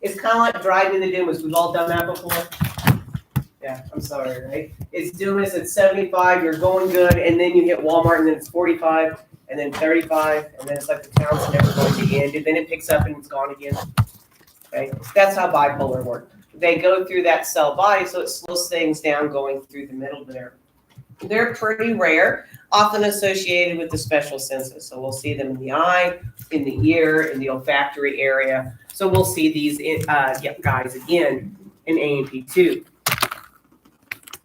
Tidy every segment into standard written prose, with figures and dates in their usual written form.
It's kind of like driving the Dumas. We've all done that before. Yeah, I'm sorry, right? It's Dumas at 75, you're going good, and then you hit Walmart, and then it's 45, and then 35, and then it's like the town's never going to end, and then it picks up and it's gone again. Okay, that's how bipolar works. They go through that cell body, so it slows things down going through the middle there. They're pretty rare, often associated with the special senses. So we'll see them in the eye, in the ear, in the olfactory area. So we'll see these guys again in AMP2.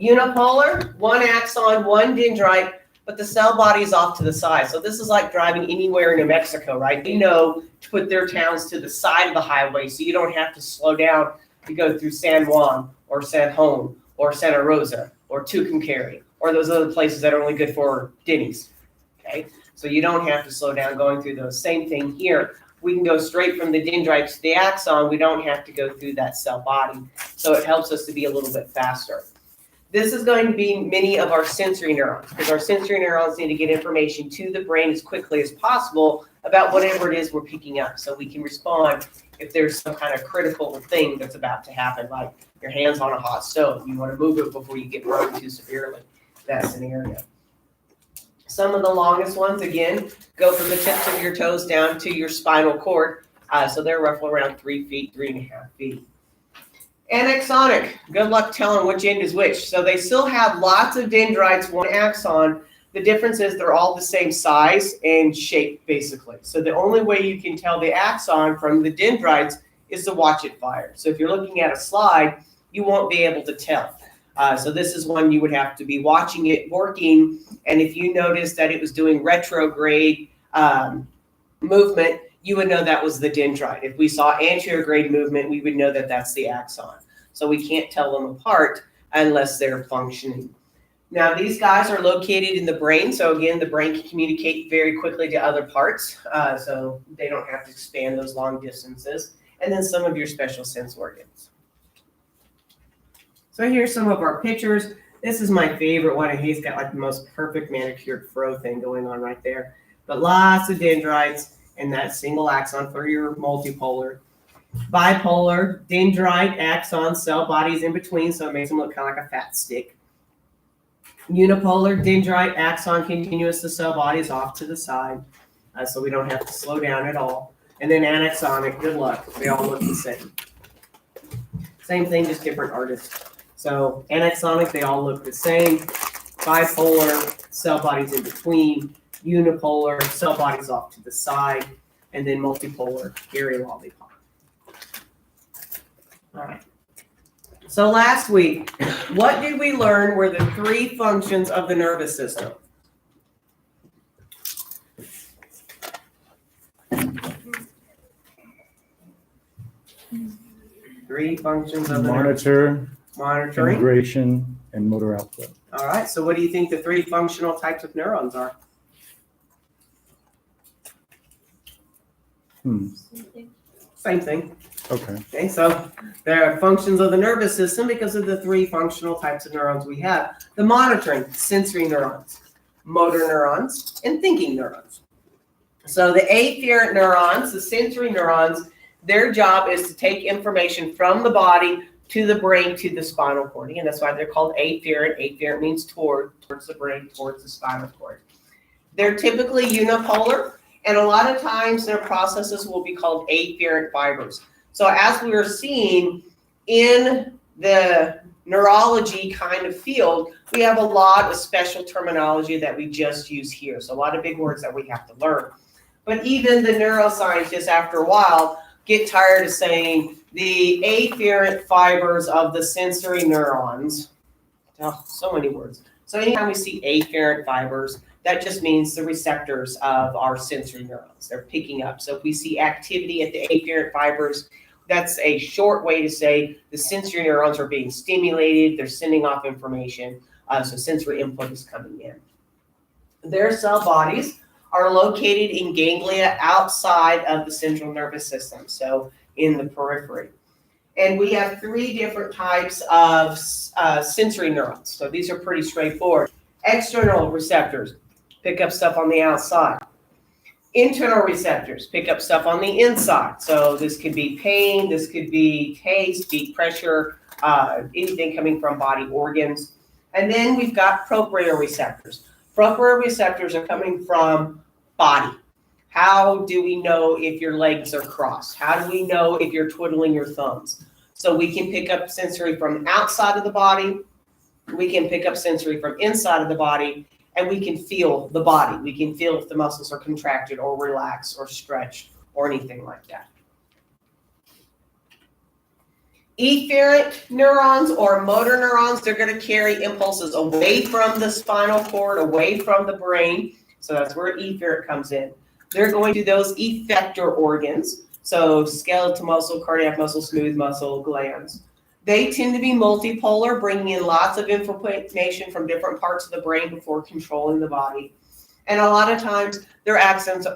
Unipolar, one axon, one dendrite, but the cell body is off to the side. So this is like driving anywhere in New Mexico, right? They know to put their towns to the side of the highway so you don't have to slow down to go through San Juan or San Juan or Santa Rosa or Tucumcari or those other places that are only good for Denny's, okay? So you don't have to slow down going through those. Same thing here. We can go straight from the dendrite to the axon. We don't have to go through that cell body. So it helps us to be a little bit faster. This is going to be many of our sensory neurons, because our sensory neurons need to get information to the brain as quickly as possible about whatever it is we're picking up, so we can respond if there's some kind of critical thing that's about to happen, like your hand's on a hot stove. You want to move it before you get burned too severely. That scenario. Some of the longest ones, again, go from the tips of your toes down to your spinal cord. So they're roughly around 3 feet, 3.5 feet. Anaxonic, good luck telling which end is which. So they still have lots of dendrites, one axon. The difference is they're all the same size and shape, basically. So the only way you can tell the axon from the dendrites is to watch it fire. So if you're looking at a slide, you won't be able to tell. So this is one you would have to be watching it working. And if you notice that it was doing retrograde movement, you would know that was the dendrite. If we saw anterograde movement, we would know that that's the axon. So we can't tell them apart unless they're functioning. Now, these guys are located in the brain. So again, the brain can communicate very quickly to other parts. So they don't have to expand those long distances. And then some of your special sense organs. So here's some of our pictures. This is my favorite one, and he's got like the most perfect manicured fro thing going on right there. But lots of dendrites and that single axon for your multipolar. Bipolar, dendrite, axon, cell bodies in between, so it makes them look kind of like a fat stick. Unipolar, dendrite, axon, continuous, the cell bodies off to the side, so we don't have to slow down at all. And then anaxonic, good luck. They all look the same. Same thing, just different artists. So anaxonic, they all look the same. Bipolar, cell bodies in between. Unipolar, cell bodies off to the side. And then multipolar, hairy lollipop. All right. So last week, what did we learn were the 3 functions of the nervous system? Three functions of the monitor, monitoring, integration, and motor output. All right. So what do you think the 3 functional types of neurons are? Same thing. Okay, so there are functions of the nervous system because of the 3 functional types of neurons we have. The monitoring, sensory neurons, motor neurons, and thinking neurons. So the afferent neurons, the sensory neurons, their job is to take information from the body to the brain to the spinal cord. And that's why they're called afferent. Afferent means towards the brain, towards the spinal cord. They're typically unipolar, and a lot of times their processes will be called afferent fibers. So as we are seeing in the neurology kind of field, we have a lot of special terminology that we just use here. So a lot of big words that we have to learn. But even the neuroscientists, after a while, get tired of saying the afferent fibers of the sensory neurons. Oh, so many words. So anytime we see afferent fibers, that just means the receptors of our sensory neurons. They're picking up. So if we see activity at the afferent fibers, that's a short way to say the sensory neurons are being stimulated. They're sending off information. So sensory input is coming in. Their cell bodies are located in ganglia outside of the central nervous system, so in the periphery. And we have 3 different types of sensory neurons. So these are pretty straightforward. External receptors pick up stuff on the outside. Internal receptors pick up stuff on the inside. So this could be pain, this could be taste, deep pressure, anything coming from body organs. And then we've got proprioceptors. Proprioceptors are coming from body. How do we know if your legs are crossed? How do we know if you're twiddling your thumbs? So we can pick up sensory from outside of the body. We can pick up sensory from inside of the body. And we can feel the body. We can feel if the muscles are contracted or relaxed or stretched or anything like that. Efferent neurons or motor neurons, they're going to carry impulses away from the spinal cord, away from the brain. So that's where efferent comes in. They're going to those effector organs. So skeletal muscle, cardiac muscle, smooth muscle, glands. They tend to be multipolar, bringing in lots of information from different parts of the brain before controlling the body. And a lot of times their axons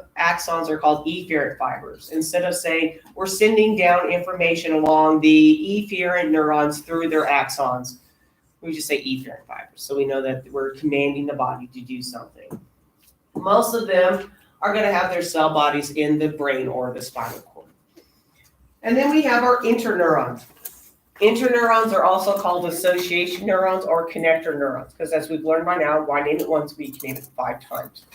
are called efferent fibers. Instead of saying we're sending down information along the efferent neurons through their axons, we just say efferent fibers. So we know that we're commanding the body to do something. Most of them are going to have their cell bodies in the brain or the spinal cord. And then we have our interneurons. Interneurons are also called association neurons or connector neurons, because as we've learned by now, why name it once, we can name it 5 times.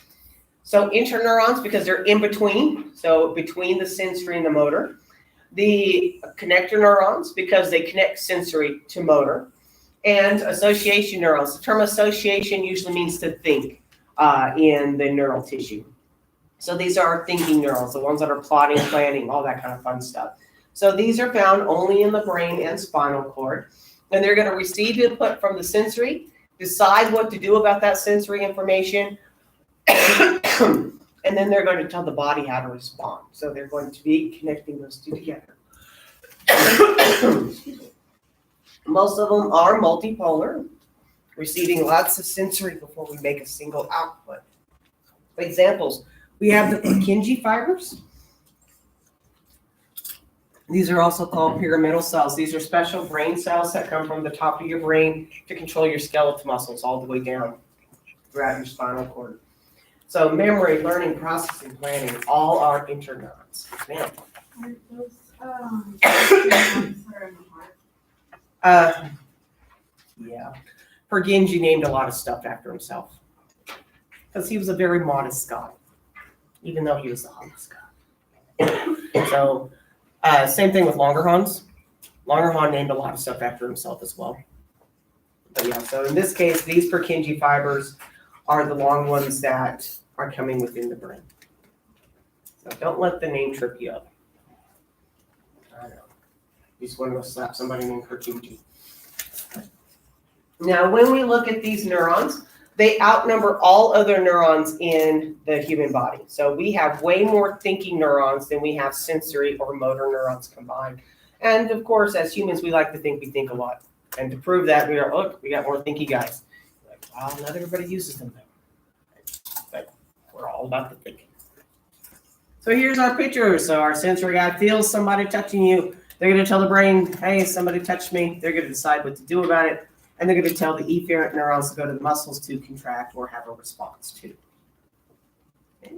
So interneurons, because they're in between, so between the sensory and the motor. The connector neurons, because they connect sensory to motor. And association neurons. The term association usually means to think in the neural tissue. So these are thinking neurons, the ones that are plotting, planning, all that kind of fun stuff. So these are found only in the brain and spinal cord, and they're going to receive input from the sensory, decide what to do about that sensory information, and then they're going to tell the body how to respond. So they're going to be connecting those two together. Most of them are multipolar, receiving lots of sensory before we make a single output. Examples, we have the Purkinje fibers. These are also called pyramidal cells. These are special brain cells that come from the top of your brain to control your skeletal muscles all the way down throughout your spinal cord. So memory, learning, processing, planning, all are interneurons. Now, yeah. Purkinje named a lot of stuff after himself because he was a very modest guy, even though he was the hottest guy. So, same thing with Langerhans. Langerhans named a lot of stuff after himself as well. But yeah, so in this case, these Purkinje fibers are the long ones that are coming within the brain. So don't let the name trip you up. I know. You just want to go slap somebody named Purkinje. Now, when we look at these neurons, they outnumber all other neurons in the human body. So we have way more thinking neurons than we have sensory or motor neurons combined. And of course, as humans, we like to think we think a lot. And to prove that, we are, look, we got more thinky guys. Like, wow, not everybody uses them though. But we're all about the thinking. So here's our picture. So our sensory guy feels somebody touching you. They're going to tell the brain, hey, somebody touched me. They're going to decide what to do about it. And they're going to tell the efferent neurons to go to the muscles to contract or have a response to. Okay.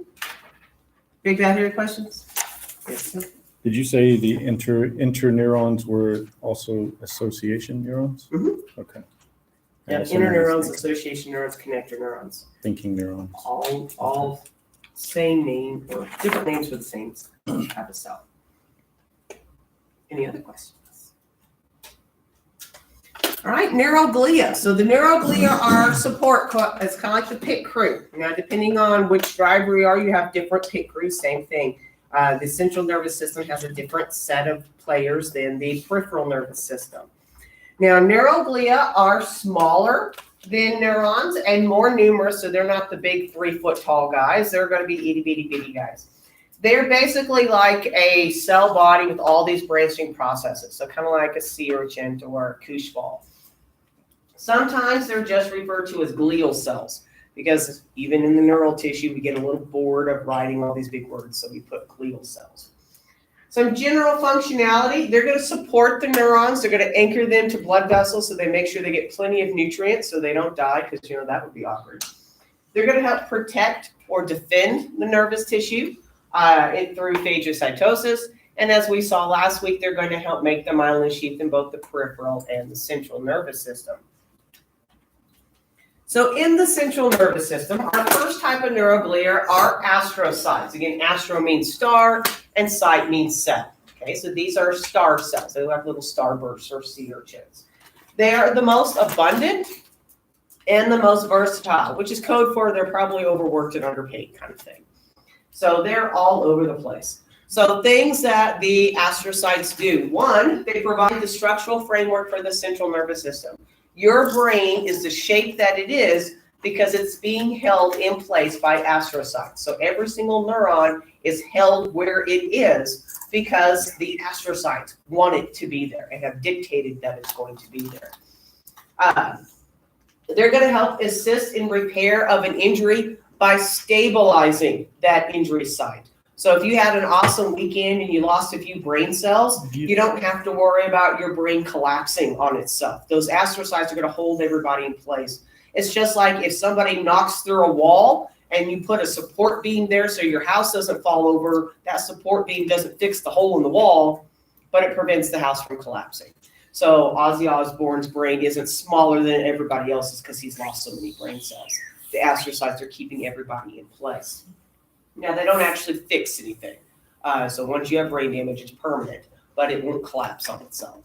Big bad here questions? Yes, sir. Did you say the interneurons were also association neurons? Mm-hmm. Okay. Yeah, interneurons, association neurons, connector neurons. Thinking neurons. All same name or different names for the same type of cell. Any other questions? All right, neuroglia. So the neuroglia are support. It's kind of like the pit crew. Now, depending on which driver you are, you have different pit crews. Same thing. The central nervous system has a different set of players than the peripheral nervous system. Now, neuroglia are smaller than neurons and more numerous. So they're not the big 3-foot tall guys. They're going to be itty bitty bitty guys. They're basically like a cell body with all these branching processes. So kind of like a sea urchin or a koosh ball. Sometimes they're just referred to as glial cells because even in the neural tissue, we get a little bored of writing all these big words. So we put glial cells. Some general functionality, they're going to support the neurons. They're going to anchor them to blood vessels so they make sure they get plenty of nutrients so they don't die because, that would be awkward. They're going to help protect or defend the nervous tissue through phagocytosis. And as we saw last week, they're going to help make the myelin sheath in both the peripheral and the central nervous system. So in the central nervous system, our first type of neuroglia are astrocytes. Again, astro means star and cyte means cell. Okay, so these are star cells. They look like little starbursts or sea urchins. They are the most abundant and the most versatile, which is code for they're probably overworked and underpaid kind of thing. So they're all over the place. So things that the astrocytes do. One, they provide the structural framework for the central nervous system. Your brain is the shape that it is because it's being held in place by astrocytes. So every single neuron is held where it is because the astrocytes want it to be there and have dictated that it's going to be there. They're going to help assist in repair of an injury by stabilizing that injury site. So if you had an awesome weekend and you lost a few brain cells, you don't have to worry about your brain collapsing on itself. Those astrocytes are going to hold everybody in place. It's just like if somebody knocks through a wall and you put a support beam there so your house doesn't fall over, that support beam doesn't fix the hole in the wall, but it prevents the house from collapsing. So Ozzy Osbourne's brain isn't smaller than everybody else's because he's lost so many brain cells. The astrocytes are keeping everybody in place. Now, they don't actually fix anything. So once you have brain damage, it's permanent, but it won't collapse on itself.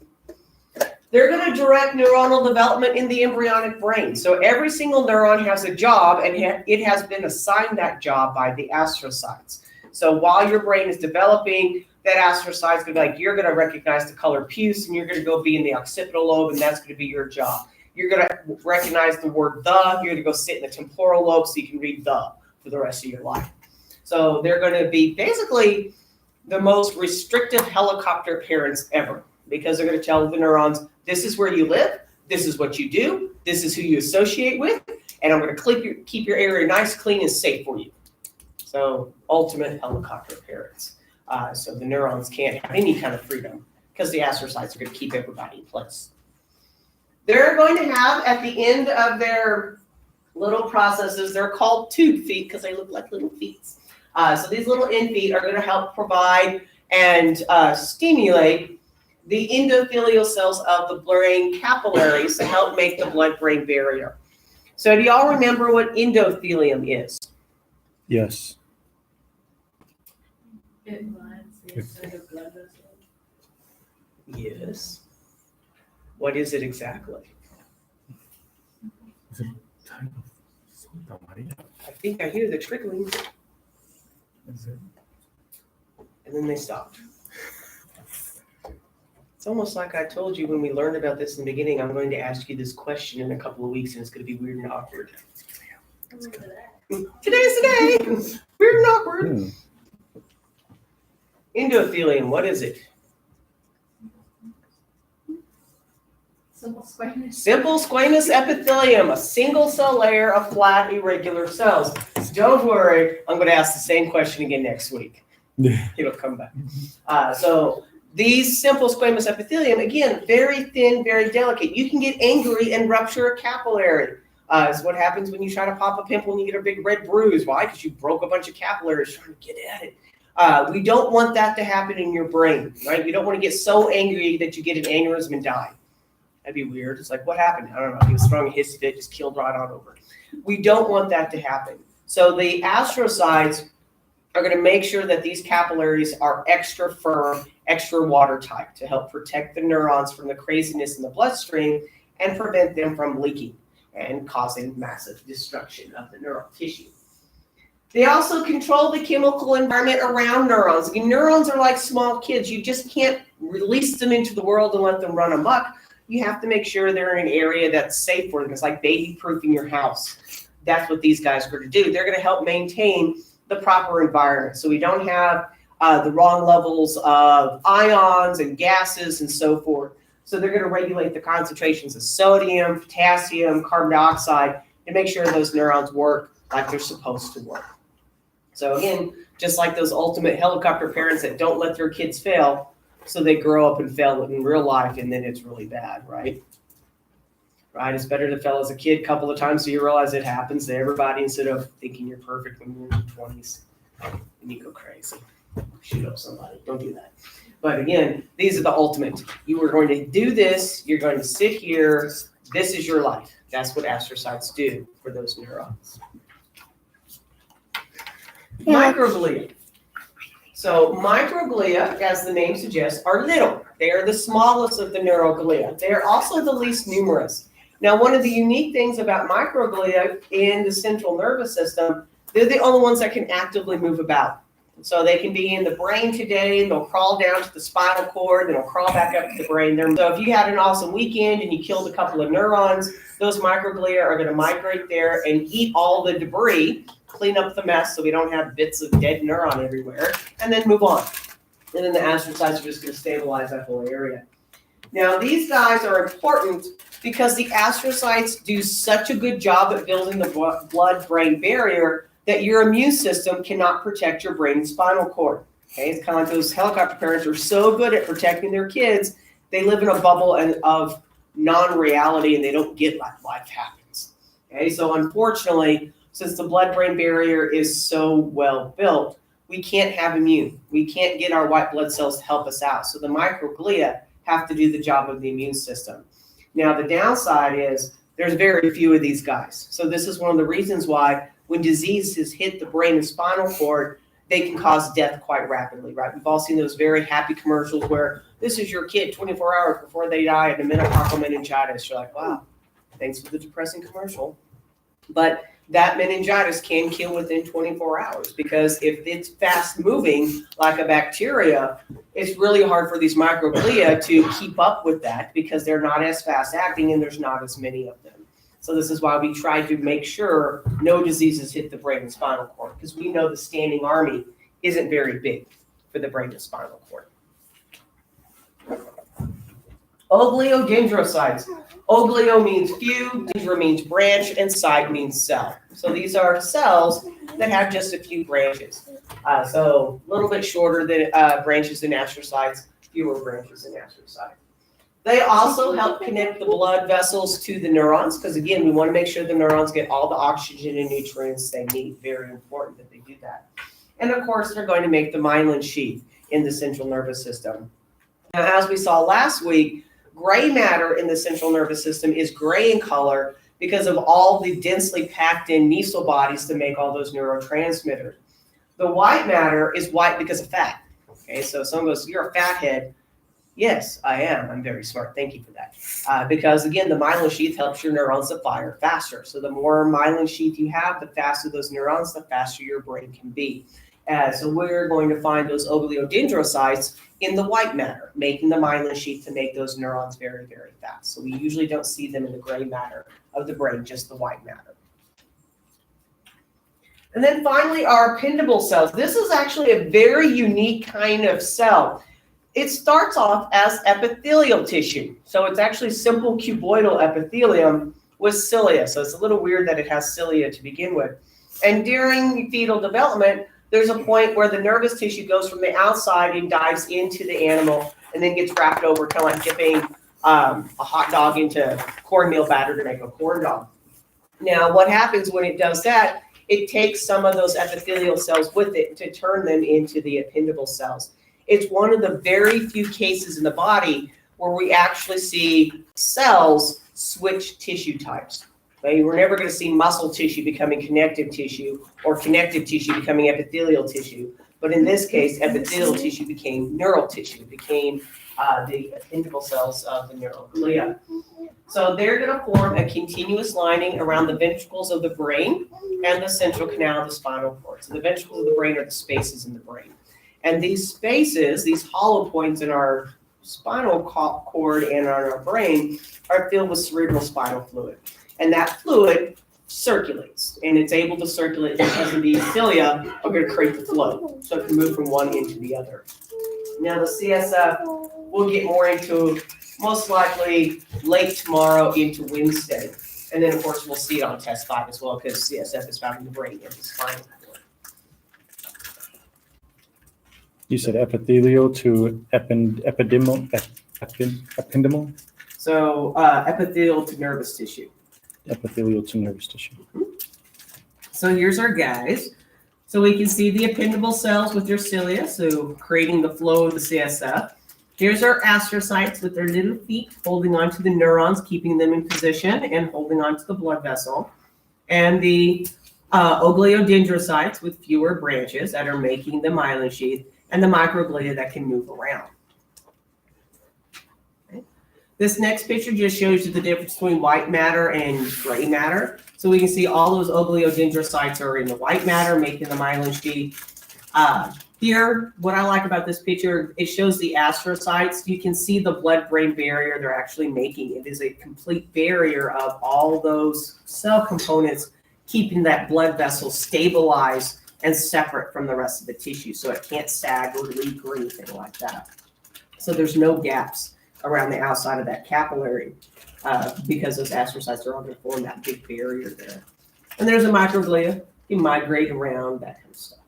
They're going to direct neuronal development in the embryonic brain. So every single neuron has a job, and it has been assigned that job by the astrocytes. So while your brain is developing, that astrocyte's going to be like, you're going to recognize the color puce, and you're going to go be in the occipital lobe, and that's going to be your job. You're going to recognize the word the. You're going to go sit in the temporal lobe so you can read the for the rest of your life. So they're going to be basically the most restrictive helicopter parents ever because they're going to tell the neurons, this is where you live, this is what you do, this is who you associate with, and I'm going to keep your area nice, clean, and safe for you. So ultimate helicopter parents. So the neurons can't have any kind of freedom because the astrocytes are going to keep everybody in place. They're going to have at the end of their little processes, they're called tube feet because they look like little feet. So these little end feet are going to help provide and stimulate the endothelial cells of the brain capillaries to help make the blood-brain barrier. So do y'all remember what endothelium is? Yes. It lines the inside of blood vessels. Yes. What is it exactly? Is it type of Santa Maria? I think I hear the trickling, Is it? and then they stopped. It's almost like I told you when we learned about this in the beginning, I'm going to ask you this question in a couple of weeks, and it's going to be weird and awkward. Today's the day. Weird and awkward. Endothelium, what is it? Simple squamous. Simple squamous epithelium, a single cell layer of flat, irregular cells. So don't worry, I'm going to ask the same question again next week. It'll come back. So these simple squamous epithelium, again, very thin, very delicate. You can get angry and rupture a capillary. It's what happens when you try to pop a pimple and you get a big red bruise. Why? Because you broke a bunch of capillaries trying to get at it. We don't want that to happen in your brain, right? You don't want to get so angry that you get an aneurysm and die. That'd be weird. It's like, what happened? I don't know. He was throwing a hissy fit, just killed right on over. We don't want that to happen. So the astrocytes are going to make sure that these capillaries are extra firm, extra watertight to help protect the neurons from the craziness in the bloodstream and prevent them from leaking and causing massive destruction of the neural tissue. They also control the chemical environment around neurons. Neurons are like small kids. You just can't release them into the world and let them run amok. You have to make sure they're in an area that's safe for them. It's like baby-proofing your house. That's what these guys are going to do. They're going to help maintain the proper environment so we don't have the wrong levels of ions and gases and so forth. So they're going to regulate the concentrations of sodium, potassium, carbon dioxide to make sure those neurons work like they're supposed to work. So again, just like those ultimate helicopter parents that don't let their kids fail, so they grow up and fail in real life, and then it's really bad, right? right? It's better to fail as a kid a couple of times so you realize it happens to everybody instead of thinking you're perfect when you're in your 20s and you go crazy. Shoot up somebody. Don't do that. But again, these are the ultimate. You are going to do this. You're going to sit here. This is your life. That's what astrocytes do for those neurons. Microglia. So microglia, as the name suggests, are little. They are the smallest of the neuroglia. They are also the least numerous. Now, one of the unique things about microglia in the central nervous system, they're the only ones that can actively move about. So they can be in the brain today, and they'll crawl down to the spinal cord, and they'll crawl back up to the brain. So if you had an awesome weekend and you killed a couple of neurons, those microglia are going to migrate there and eat all the debris, clean up the mess so we don't have bits of dead neuron everywhere, and then move on. And then the astrocytes are just going to stabilize that whole area. Now, these guys are important because the astrocytes do such a good job at building the blood-brain barrier that your immune system cannot protect your brain and spinal cord. Okay, it's kind of like those helicopter parents are so good at protecting their kids, they live in a bubble of non-reality and they don't get like life happens. Okay, so unfortunately, since the blood-brain barrier is so well built, we can't have immune. We can't get our white blood cells to help us out. So the microglia have to do the job of the immune system. Now, the downside is there's very few of these guys. So this is one of the reasons why when diseases hit the brain and spinal cord, they can cause death quite rapidly, right? We've all seen those very happy commercials where this is your kid 24 hours before they die of meningococcal meningitis. You're like, wow, thanks for the depressing commercial. But that meningitis can kill within 24 hours because if it's fast moving like a bacteria, it's really hard for these microglia to keep up with that because they're not as fast acting and there's not as many of them. So this is why we try to make sure no diseases hit the brain and spinal cord because we know the standing army isn't very big for the brain and spinal cord. Oligodendrocytes. Oglio means few, dendra means branch, and cyte means cell. So these are cells that have just a few branches. So a little bit shorter than branches in astrocytes, fewer branches in astrocytes. They also help connect the blood vessels to the neurons because, again, we want to make sure the neurons get all the oxygen and nutrients they need. Very important that they do that. And, of course, they're going to make the myelin sheath in the central nervous system. Now, as we saw last week, gray matter in the central nervous system is gray in color because of all the densely packed in mesal bodies to make all those neurotransmitters. The white matter is white because of fat. Okay, so someone goes, you're a fathead. Yes, I am. I'm very smart. Thank you for that. Because, again, the myelin sheath helps your neurons to fire faster. So the more myelin sheath you have, the faster those neurons, the faster your brain can be. So we're going to find those oligodendrocytes in the white matter, making the myelin sheath to make those neurons very, very fast. So we usually don't see them in the gray matter of the brain, just the white matter. And then finally, our ependable cells. This is actually a very unique kind of cell. It starts off as epithelial tissue. So it's actually simple cuboidal epithelium with cilia. So it's a little weird that it has cilia to begin with. And during fetal development, there's a point where the nervous tissue goes from the outside and dives into the animal and then gets wrapped over, kind of like dipping a hot dog into cornmeal batter to make a corn dog. Now, what happens when it does that, it takes some of those epithelial cells with it to turn them into the ependable cells. It's one of the very few cases in the body where we actually see cells switch tissue types. Okay? We're never going to see muscle tissue becoming connective tissue or connective tissue becoming epithelial tissue. But in this case, epithelial tissue became neural tissue, it became the ependable cells of the neuroglia. So they're going to form a continuous lining around the ventricles of the brain and the central canal of the spinal cord. So the ventricles of the brain are the spaces in the brain. And these spaces, these hollow points in our spinal cord and in our brain are filled with cerebral spinal fluid. And that fluid circulates, and it's able to circulate because of the cilia are going to create the flow. So it can move from one end to the other. Now the CSF, we'll get more into most likely late tomorrow into Wednesday. And then, of course, we'll see it on test 5 as well because CSF is found in the brain and the spinal cord. You said epithelial to ependymal. So epithelial to nervous tissue. Epithelial to nervous tissue. So here's our guys. So we can see the ependable cells with their cilia, so creating the flow of the CSF. Here's our astrocytes with their little feet holding onto the neurons, keeping them in position and holding onto the blood vessel. And the oligodendrocytes with fewer branches that are making the myelin sheath, and the microglia that can move around. Okay. This next picture just shows you the difference between white matter and gray matter. So we can see all those oligodendrocytes are in the white matter, making the myelin sheath. Here, what I like about this picture, it shows the astrocytes. You can see the blood-brain barrier they're actually making. It is a complete barrier of all those cell components, keeping that blood vessel stabilized and separate from the rest of the tissue, so it can't sag or leak or anything like that. So there's no gaps around the outside of that capillary because those astrocytes are all going to form that big barrier there. And there's a microglia. You migrate around, that kind of stuff.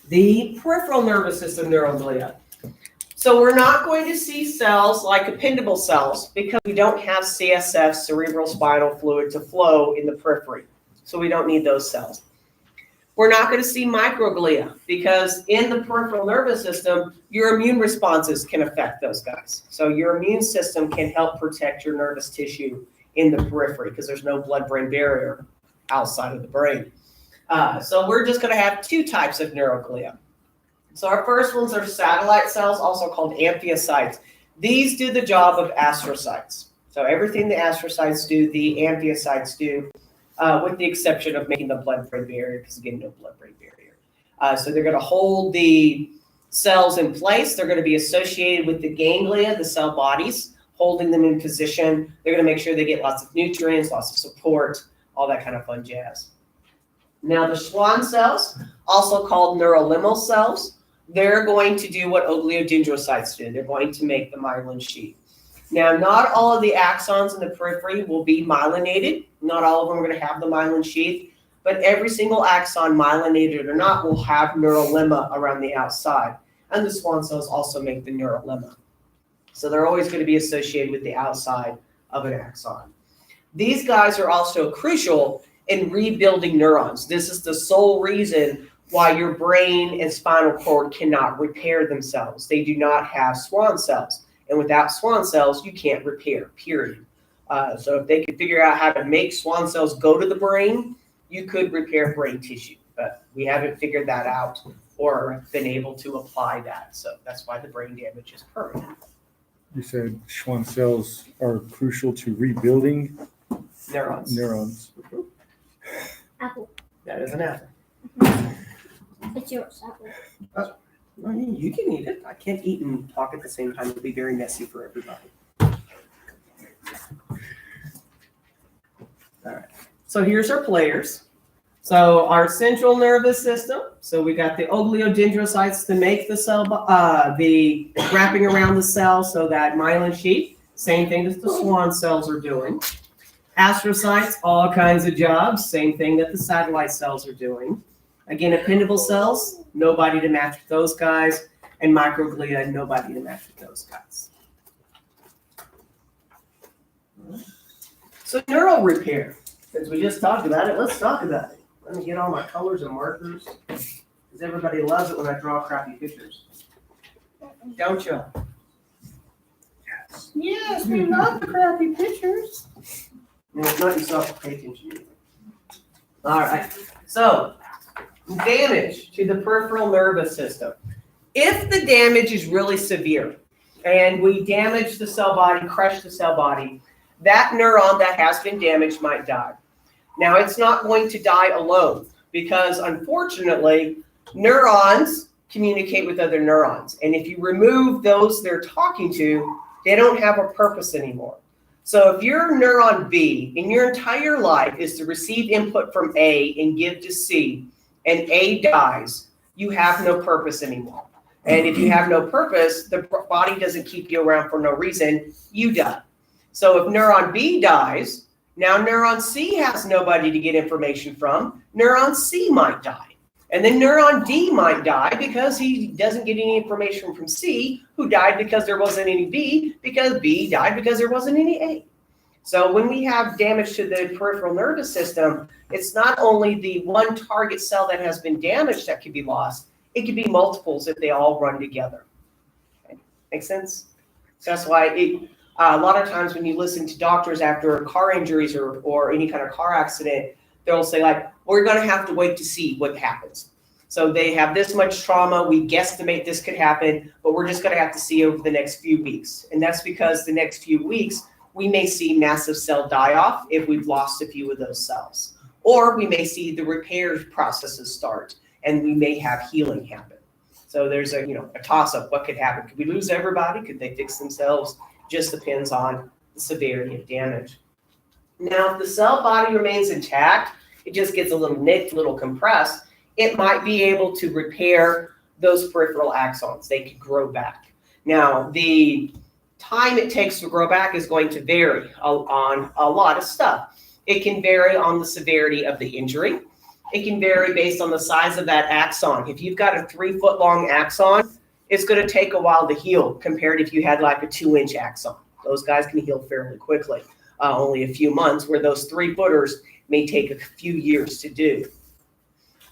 The peripheral nervous system neuroglia. So we're not going to see cells like ependable cells because we don't have CSF, cerebral spinal fluid, to flow in the periphery. So we don't need those cells. We're not going to see microglia because in the peripheral nervous system, your immune responses can affect those guys. So your immune system can help protect your nervous tissue in the periphery because there's no blood-brain barrier outside of the brain. So we're just going to have two types of neuroglia. So our first ones are satellite cells, also called amphiocytes. These do the job of astrocytes. So everything the astrocytes do, the amphiocytes do, with the exception of making the blood-brain barrier, because again, no blood-brain barrier. So they're going to hold the cells in place. They're going to be associated with the ganglia, the cell bodies, holding them in position. They're going to make sure they get lots of nutrients, lots of support, all that kind of fun jazz. Now the Schwann cells, also called neurolimal cells, they're going to do what oligodendrocytes do. They're going to make the myelin sheath. Now, not all of the axons in the periphery will be myelinated. Not all of them are going to have the myelin sheath, but every single axon, myelinated or not, will have neurolemma around the outside. And the Schwann cells also make the neurolemma. So they're always going to be associated with the outside of an axon. These guys are also crucial in rebuilding neurons. This is the sole reason why your brain and spinal cord cannot repair themselves. They do not have Schwann cells. And without Schwann cells, you can't repair, period. So if they could figure out how to make Schwann cells go to the brain, you could repair brain tissue. But we haven't figured that out or been able to apply that. So that's why the brain damage is permanent. You said Schwann cells are crucial to rebuilding Neurons. Apple. That is an apple. It's yours, apple. Well, you can eat it. I can't eat and talk at the same time. It'll be very messy for everybody. All right. So here's our players. So our central nervous system. So we got the oligodendrocytes to make the cell, the wrapping around the cell, so that myelin sheath. Same thing that the Schwann cells are doing. Astrocytes, all kinds of jobs. Same thing that the satellite cells are doing. Again, ependable cells, nobody to match with those guys. And microglia, nobody to match with those guys. So neural repair. Since we just talked about it, let's talk about it. Let me get all my colors and markers. Because everybody loves it when I draw crappy pictures. Don't you? Yes. Yes, we love the crappy pictures. And if not, you still have to pay attention to it. All right. So, damage to the peripheral nervous system. If the damage is really severe and we damage the cell body, crush the cell body, that neuron that has been damaged might die. Now, it's not going to die alone because, unfortunately, neurons communicate with other neurons. And if you remove those they're talking to, they don't have a purpose anymore. So if your neuron B in your entire life is to receive input from A and give to C, and A dies, you have no purpose anymore. And if you have no purpose, the body doesn't keep you around for no reason, you die. So if neuron B dies, now neuron C has nobody to get information from. Neuron C might die. And then neuron D might die because he doesn't get any information from C, who died because there wasn't any B, because B died because there wasn't any A. So when we have damage to the peripheral nervous system, it's not only the one target cell that has been damaged that could be lost, it could be multiples if they all run together. Okay. Make sense? So that's why a lot of times when you listen to doctors after car injuries or any kind of car accident, they'll say like, we're going to have to wait to see what happens. So they have this much trauma. We guesstimate this could happen, but we're just going to have to see over the next few weeks. And that's because the next few weeks, we may see massive cell die-off if we've lost a few of those cells. Or we may see the repair processes start, and we may have healing happen. So there's a toss-up. What could happen? Could we lose everybody? Could they fix themselves? Just depends on the severity of damage. Now, if the cell body remains intact, it just gets a little nicked, a little compressed, it might be able to repair those peripheral axons. They could grow back. Now, the time it takes to grow back is going to vary on a lot of stuff. It can vary on the severity of the injury. It can vary based on the size of that axon. If you've got a 3-foot-long axon, it's going to take a while to heal compared if you had like a 2-inch axon. Those guys can heal fairly quickly, only a few months, where those 3-footers may take a few years to do.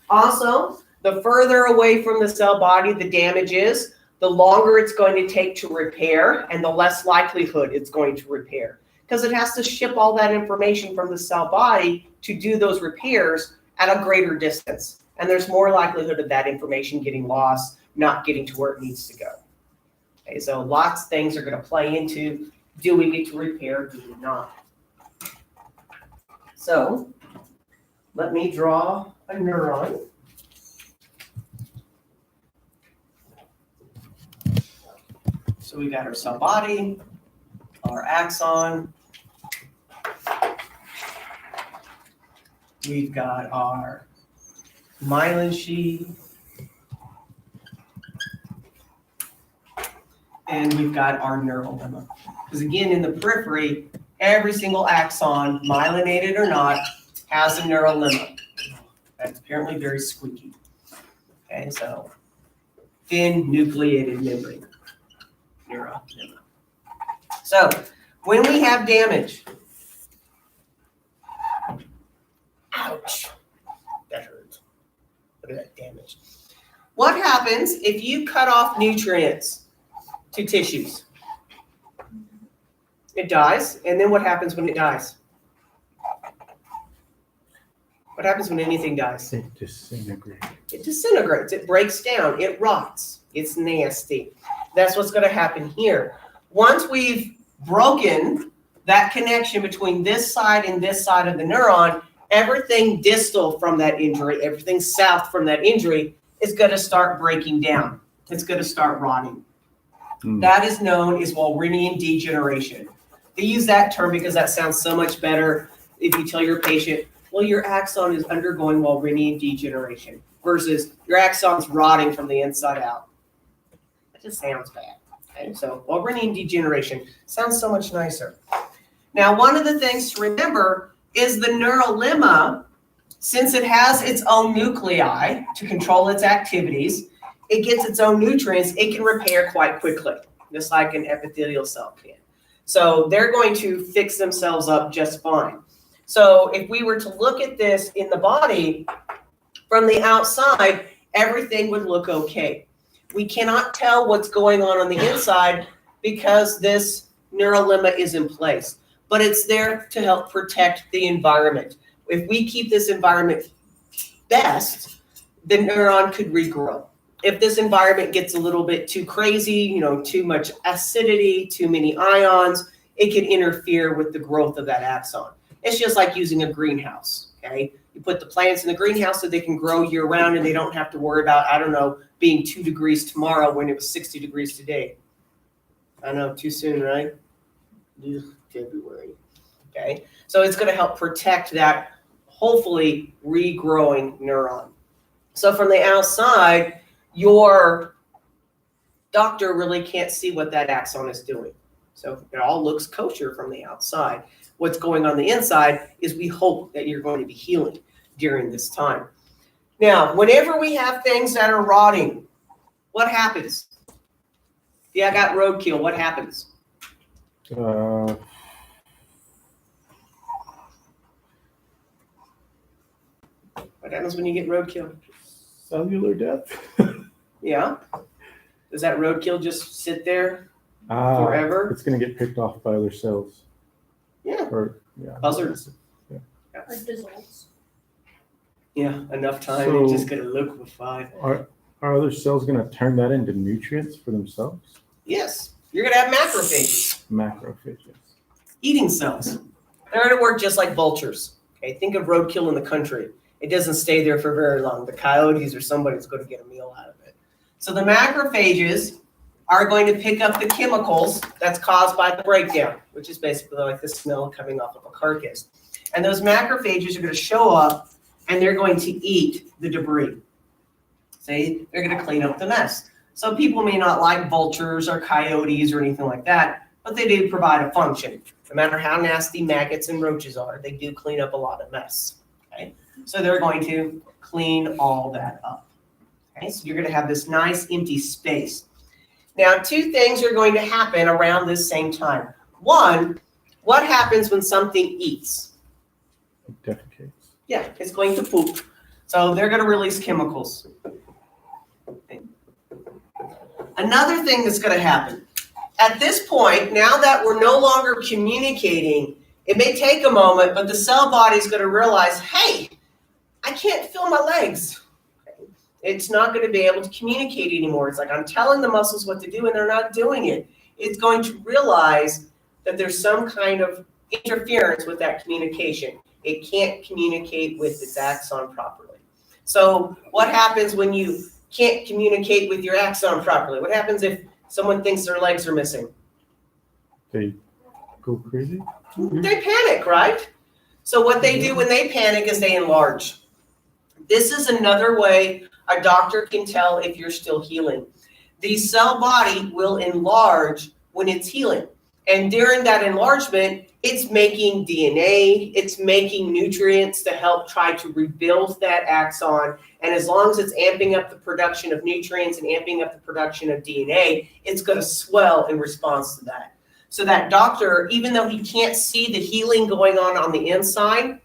Also, the further away from the cell body the damage is, the longer it's going to take to repair and the less likelihood it's going to repair, because it has to ship all that information from the cell body to do those repairs at a greater distance. And there's more likelihood of that information getting lost, not getting to where it needs to go. Okay, so lots of things are going to play into, do we get to repair, do we not? So let me draw a neuron. So we got our cell body, our axon. We've got our myelin sheath. And we've got our neural lemma. Because again, in the periphery, every single axon, myelinated or not, has a neural lemma. That's apparently very squeaky. Okay, so thin nucleated membrane. Neural lemma. So when we have damage, ouch, that hurts. Look at that damage. What happens if you cut off nutrients to tissues? It dies, and then what happens when it dies? What happens when anything dies? It disintegrates. It disintegrates, it breaks down, it rots, it's nasty. That's what's going to happen here. Once we've broken that connection between this side and this side of the neuron, everything distal from that injury, everything south from that injury is going to start breaking down. It's going to start rotting. That is known as Walrenian degeneration. They use that term because that sounds so much better if you tell your patient, well, your axon is undergoing Walrenian degeneration versus your axon's rotting from the inside out. That just sounds bad. Okay? So Walrenian degeneration sounds so much nicer. Now, one of the things to remember is the neural lemma, since it has its own nuclei to control its activities, it gets its own nutrients, it can repair quite quickly, just like an epithelial cell can. So they're going to fix themselves up just fine. So if we were to look at this in the body, from the outside, everything would look okay. We cannot tell what's going on the inside because this neural lemma is in place, but it's there to help protect the environment. If we keep this environment best, the neuron could regrow. If this environment gets a little bit too crazy, too much acidity, too many ions, it can interfere with the growth of that axon. It's just like using a greenhouse, okay? You put the plants in the greenhouse so they can grow year round and they don't have to worry about, being 2 degrees tomorrow when it was 60 degrees today. I know, too soon, right? February, okay? So it's going to help protect that, hopefully, regrowing neuron. So from the outside, your doctor really can't see what that axon is doing. So it all looks kosher from the outside. What's going on the inside is we hope that you're going to be healing during this time. Now, whenever we have things that are rotting, what happens? Yeah, I got roadkill. What happens? What happens when you get roadkill? Cellular death. Yeah. Does that roadkill just sit there forever? It's going to get picked off by other cells. Yeah. Or Buzzards. Or dissolves. Yeah, enough time, So- it's just gonna liquefy. Are other cells going to turn that into nutrients for themselves? Yes, you're gonna have macrophages, Macrophages. eating cells. They're gonna work just like vultures. Okay, think of roadkill in the country. It doesn't stay there for very long. The coyotes or somebody's gonna get a meal out of it. So the macrophages are going to pick up the chemicals that's caused by the breakdown, which is basically like the smell coming off of a carcass. And those macrophages are gonna show up and they're going to eat the debris. See, they're gonna clean up the mess. So people may not like vultures or coyotes or anything like that, but they do provide a function. No matter how nasty maggots and roaches are, they do clean up a lot of mess. Okay, so they're going to clean all that up. Okay, so you're gonna have this nice empty space. Now, two things are going to happen around this same time. One, what happens when something eats? It defecates. Yeah, it's going to poop. So they're going to release chemicals. Okay. Another thing that's going to happen. At this point, now that we're no longer communicating, it may take a moment, but the cell body is going to realize, hey, I can't feel my legs. Okay. It's not going to be able to communicate anymore. It's like I'm telling the muscles what to do and they're not doing it. It's going to realize that there's some kind of interference with that communication. It can't communicate with its axon properly. So what happens when you can't communicate with your axon properly? What happens if someone thinks their legs are missing? They go crazy? They panic, right? So what they do when they panic is they enlarge. This is another way a doctor can tell if you're still healing. The cell body will enlarge when it's healing. And during that enlargement, it's making DNA, it's making nutrients to help try to rebuild that axon. And as long as it's amping up the production of nutrients and amping up the production of DNA, it's going to swell in response to that. So that doctor, even though he can't see the healing going on the inside,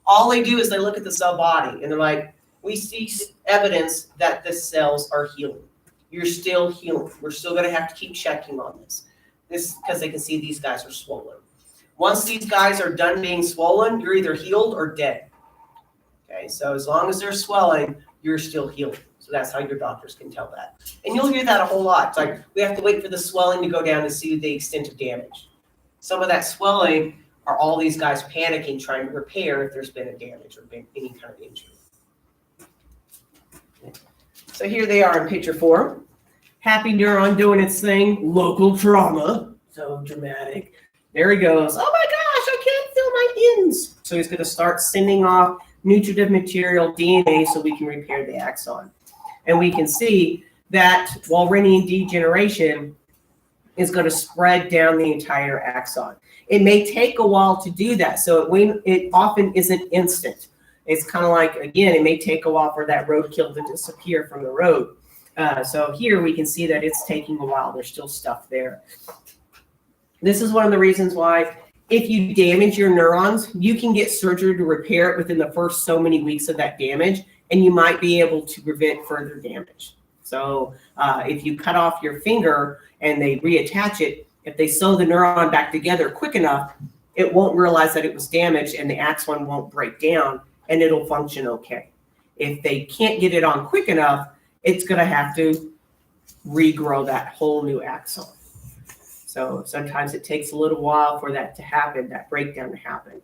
all they do is they look at the cell body and they're like, we see evidence that the cells are healing. You're still healing. We're still going to have to keep checking on this. This because they can see these guys are swollen. Once these guys are done being swollen, you're either healed or dead. Okay, so as long as they're swelling, you're still healing. So that's how your doctors can tell that. And you'll hear that a whole lot. It's like we have to wait for the swelling to go down to see the extent of damage. Some of that swelling are all these guys panicking, trying to repair if there's been a damage or been any kind of injury. So here they are in picture form. Happy neuron doing its thing, local trauma. So dramatic. There he goes. Oh my gosh, I can't feel my ends. So he's going to start sending off nutritive material, DNA, so we can repair the axon. And we can see that Walrenian degeneration is going to spread down the entire axon. It may take a while to do that, so it often isn't instant. It's kind of like, again, it may take a while for that roadkill to disappear from the road. So here we can see that it's taking a while. There's still stuff there. This is one of the reasons why if you damage your neurons, you can get surgery to repair it within the first so many weeks of that damage, and you might be able to prevent further damage. So if you cut off your finger and they reattach it, if they sew the neuron back together quick enough, it won't realize that it was damaged and the axon won't break down and it'll function okay. If they can't get it on quick enough, it's going to have to regrow that whole new axon. So sometimes it takes a little while for that to happen, that breakdown to happen.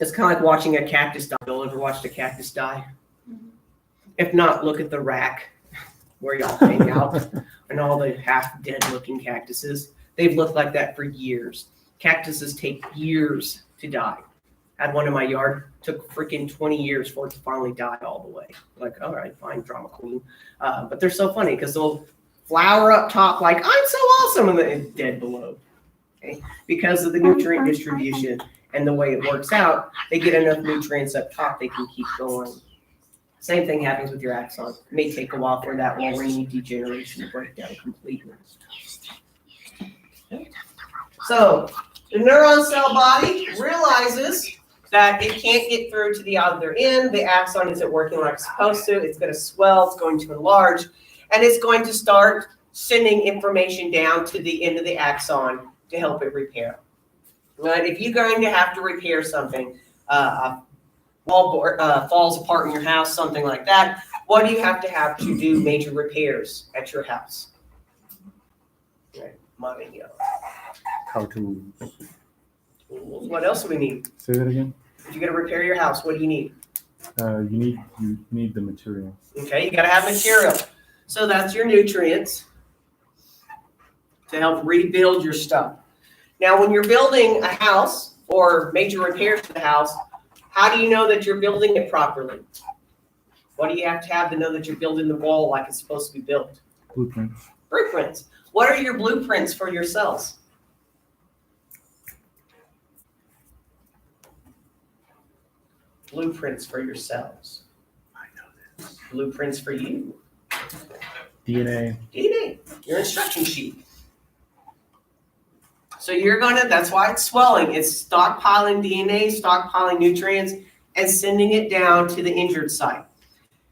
It's kind of like watching a cactus die. Y'all ever watched a cactus die? If not, look at the rack where y'all hang out and all the half dead looking cactuses. They've looked like that for years. Cactuses take years to die. Had one in my yard, took freaking 20 years for it to finally die all the way. Like, all right, fine, drama queen. But they're so funny because they'll flower up top like, I'm so awesome, and then it's dead below. Okay? Because of the nutrient distribution and the way it works out, they get enough nutrients up top, they can keep going. Same thing happens with your axon. It may take a while for that Wolverine degeneration to break down completely. So the neuron cell body realizes that it can't get through to the other end. The axon isn't working like it's supposed to. It's going to swell, it's going to enlarge, and it's going to start sending information down to the end of the axon to help it repair. Right? If you're going to have to repair something, a wall falls apart in your house, something like that, what do you have to do major repairs at your house? Right. Money, yeah. How to What else do we need? say that again? If you're going to repair your house, what do you need? You need the material. Okay, you got to have material. So that's your nutrients to help rebuild your stuff. Now, when you're building a house or major repairs to the house, how do you know that you're building it properly? What do you have to know that you're building the wall like it's supposed to be built? Blueprints. Blueprints. What are your blueprints for your cells? Blueprints for your cells. I know this. Blueprints for you. DNA. DNA, your instruction sheet. So that's why it's swelling. It's stockpiling DNA, stockpiling nutrients, and sending it down to the injured site.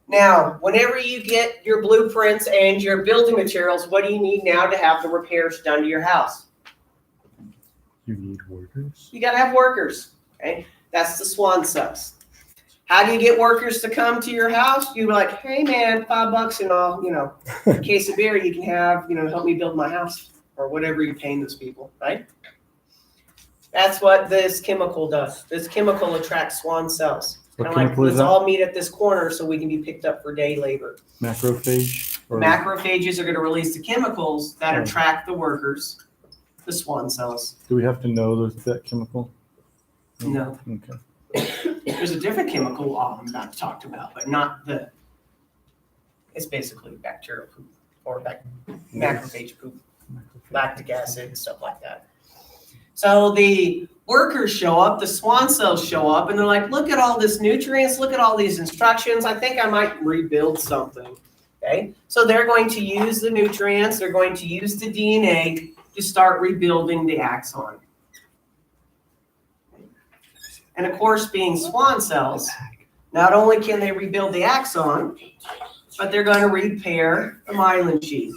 Now, whenever you get your blueprints and your building materials, what do you need now to have the repairs done to your house? You need workers. You got to have workers. Okay, that's the swan cells. How do you get workers to come to your house? You're like, hey man, $5 and all, a case of beer you can have, help me build my house or whatever you're paying those people, right? That's what this chemical does. This chemical attracts swan cells. What Kind of like, chemical is let's that? all meet at this corner so we can be picked up for day labor. Macrophage? Or Macrophages are going to release the chemicals that Oh. attract the workers, the swan cells. do we have to know that chemical? No. Okay. There's a different chemical I'm about to talk about, but not it's basically bacterial poop or macrophage poop, lactic acid, stuff like that. So the workers show up, the swan cells show up, and they're like, look at all this nutrients, look at all these instructions. I think I might rebuild something. Okay. So they're going to use the nutrients, they're going to use the DNA to start rebuilding the axon. And of course, being swan cells, not only can they rebuild the axon, but they're going to repair the myelin sheath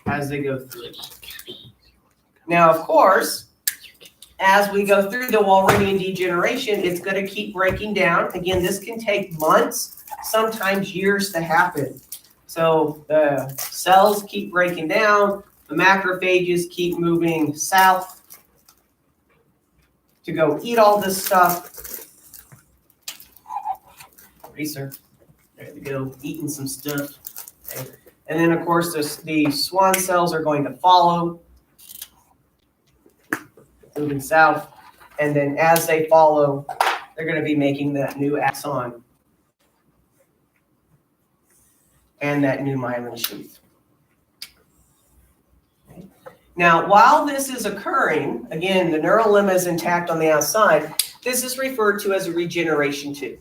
as they go through. Now, of course, as we go through the Wolverine degeneration, it's going to keep breaking down. Again, this can take months, sometimes years to happen. So the cells keep breaking down, the macrophages keep moving south to go eat all this stuff. Racer, there we go, eating some stuff. Okay. And then, of course, the swan cells are going to follow, moving south. And then as they follow, they're going to be making that new axon and that new myelin sheath. Okay. Now, while this is occurring, again, the neural lemma is intact on the outside. This is referred to as a regeneration tube.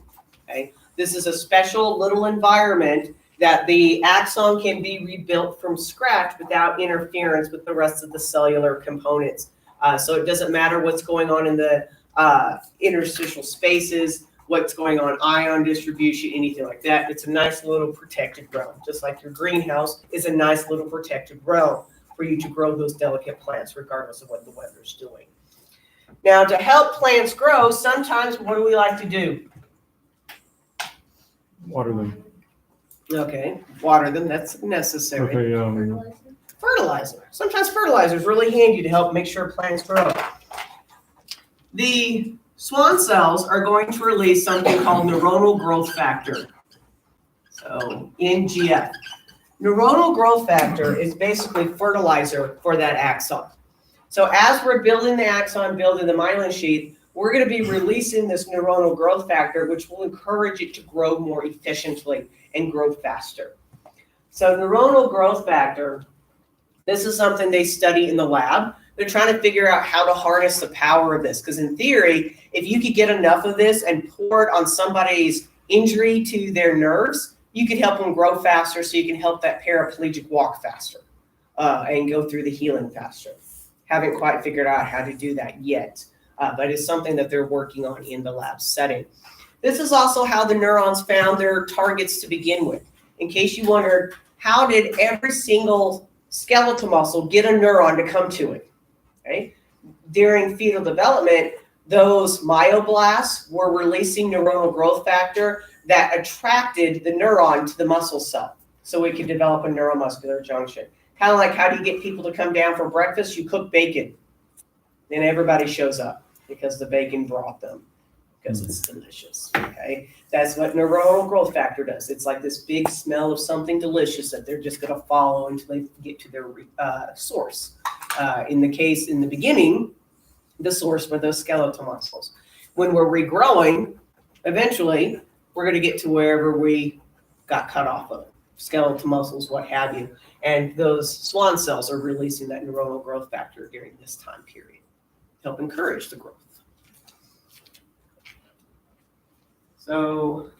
Okay? This is a special little environment that the axon can be rebuilt from scratch without interference with the rest of the cellular components. So it doesn't matter what's going on in the interstitial spaces, what's going on, ion distribution, anything like that. It's a nice little protected realm, just like your greenhouse is a nice little protected realm for you to grow those delicate plants regardless of what the weather's doing. Now, to help plants grow, sometimes what do we like to do? Water them. Okay, water them, that's necessary. Okay. Fertilizer. Sometimes fertilizer is really handy to help make sure plants grow. The swan cells are going to release something called neuronal growth factor. So NGF. Neuronal growth factor is basically fertilizer for that axon. So as we're building the axon, building the myelin sheath, we're going to be releasing this neuronal growth factor, which will encourage it to grow more efficiently and grow faster. So neuronal growth factor, this is something they study in the lab. They're trying to figure out how to harness the power of this. Because in theory, if you could get enough of this and pour it on somebody's injury to their nerves, you could help them grow faster so you can help that paraplegic walk faster and go through the healing faster. Haven't quite figured out how to do that yet, but it's something that they're working on in the lab setting. This is also how the neurons found their targets to begin with. In case you wondered, how did every single skeletal muscle get a neuron to come to it? Okay? During fetal development, those myoblasts were releasing neuronal growth factor that attracted the neuron to the muscle cell so it could develop a neuromuscular junction. Kind of like, how do you get people to come down for breakfast? You cook bacon. Then everybody shows up because the bacon brought them, because it's delicious. Okay, that's what neuronal growth factor does. It's like this big smell of something delicious that they're just going to follow until they get to their source. In the beginning, the source were those skeletal muscles. When we're regrowing, eventually we're going to get to wherever we got cut off of, skeletal muscles, what have you. And those swan cells are releasing that neuronal growth factor during this time period, help encourage the growth. So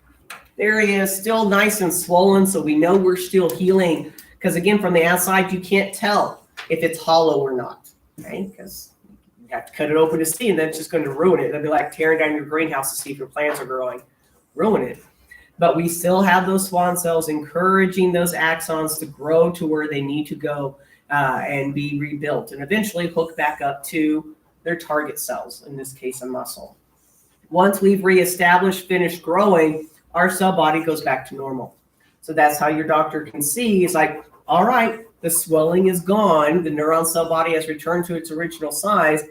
there he is, still nice and swollen, so we know we're still healing. Because again, from the outside, you can't tell if it's hollow or not, okay? Because you have to cut it open to see, and then it's just going to ruin it. It'll be like tearing down your greenhouse to see if your plants are growing. Ruin it. But we still have those swan cells encouraging those axons to grow to where they need to go and be rebuilt, and eventually hook back up to their target cells, in this case, a muscle. Once we've reestablished, finished growing, our cell body goes back to normal. So that's how your doctor can see. It's like, all right, the swelling is gone. The neuron cell body has returned to its original size.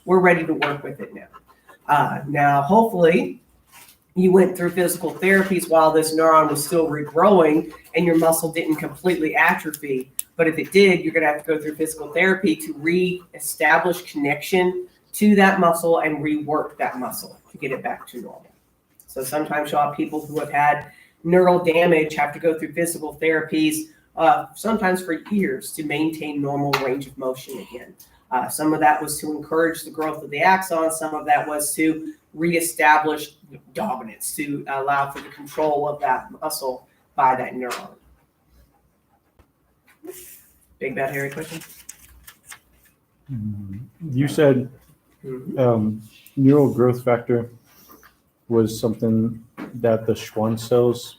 We're ready to work with it now. Now, hopefully, you went through physical therapies while this neuron was still regrowing and your muscle didn't completely atrophy. But if it did, you're going to have to go through physical therapy to reestablish connection to that muscle and rework that muscle to get it back to normal. So sometimes you'll have people who have had neural damage have to go through physical therapies, sometimes for years, to maintain normal range of motion again. Some of that was to encourage the growth of the axon. Some of that was to reestablish dominance, to allow for the control of that muscle by that neuron. Big, bad, hairy question? You said neural growth factor was something that the Schwann cells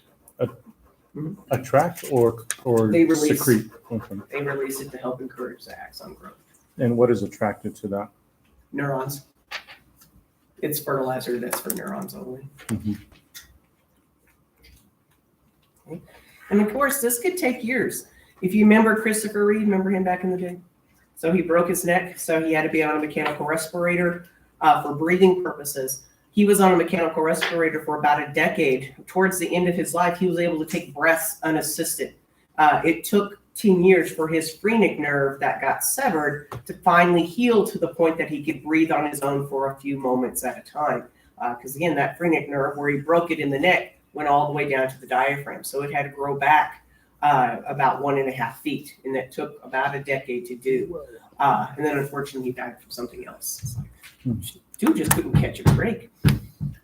attract or They release. secrete. Okay. They release it to help encourage the axon growth. And what is attracted to that? Neurons. It's fertilizer that's for neurons only. Mm-hmm. Okay. And of course, this could take years. If you remember Christopher Reeve, remember him back in the day? So he broke his neck, so he had to be on a mechanical respirator for breathing purposes. He was on a mechanical respirator for about a decade. Towards the end of his life, he was able to take breaths unassisted. It took 10 years for his phrenic nerve that got severed to finally heal to the point that he could breathe on his own for a few moments at a time. Because again, that phrenic nerve, where he broke it in the neck, went all the way down to the diaphragm. So it had to grow back about 1.5 feet, and that took about a decade to do. And then unfortunately, he died from something else. It's like, dude just couldn't catch a break.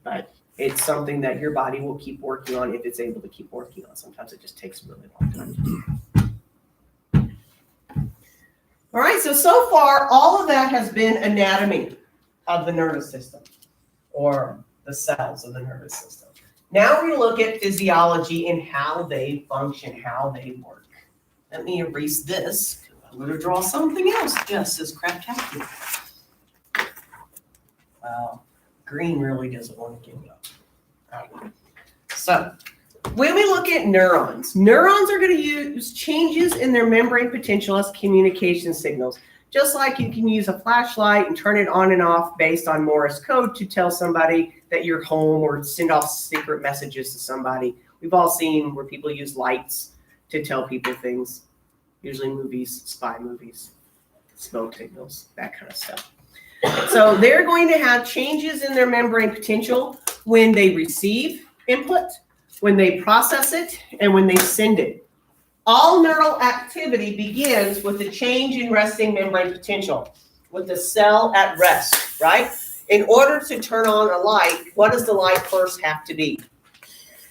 But it's something that your body will keep working on if it's able to keep working on. Sometimes it just takes a really long time to do. All right, so far, all of that has been anatomy of the nervous system, or the cells of the nervous system. Now we look at physiology and how they function, how they work. Let me erase this. I'm going to draw something else just as craptacular. Wow, green really doesn't want to give me up. Right. So, when we look at neurons are going to use changes in their membrane potential as communication signals. Just like you can use a flashlight and turn it on and off based on Morse code to tell somebody that you're home or send off secret messages to somebody. We've all seen where people use lights to tell people things, usually movies, spy movies, smoke signals, that kind of stuff. So they're going to have changes in their membrane potential when they receive input, when they process it, and when they send it. All neural activity begins with the change in resting membrane potential, with the cell at rest, right? In order to turn on a light, what does the light first have to be?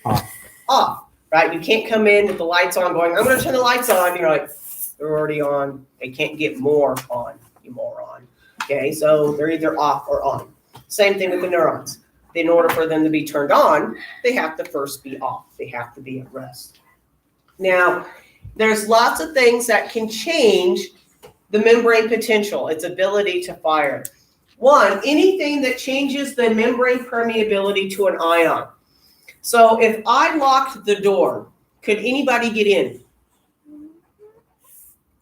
Off, right? You can't come in with the lights on going, I'm going to turn the lights on. You're like, they're already on. They can't get more on, you moron. Okay, so they're either off or on. Same thing with the neurons. In order for them to be turned on, they have to first be off. They have to be at rest. Now, there's lots of things that can change the membrane potential, its ability to fire. One, anything that changes the membrane permeability to an ion. So if I locked the door, could anybody get in?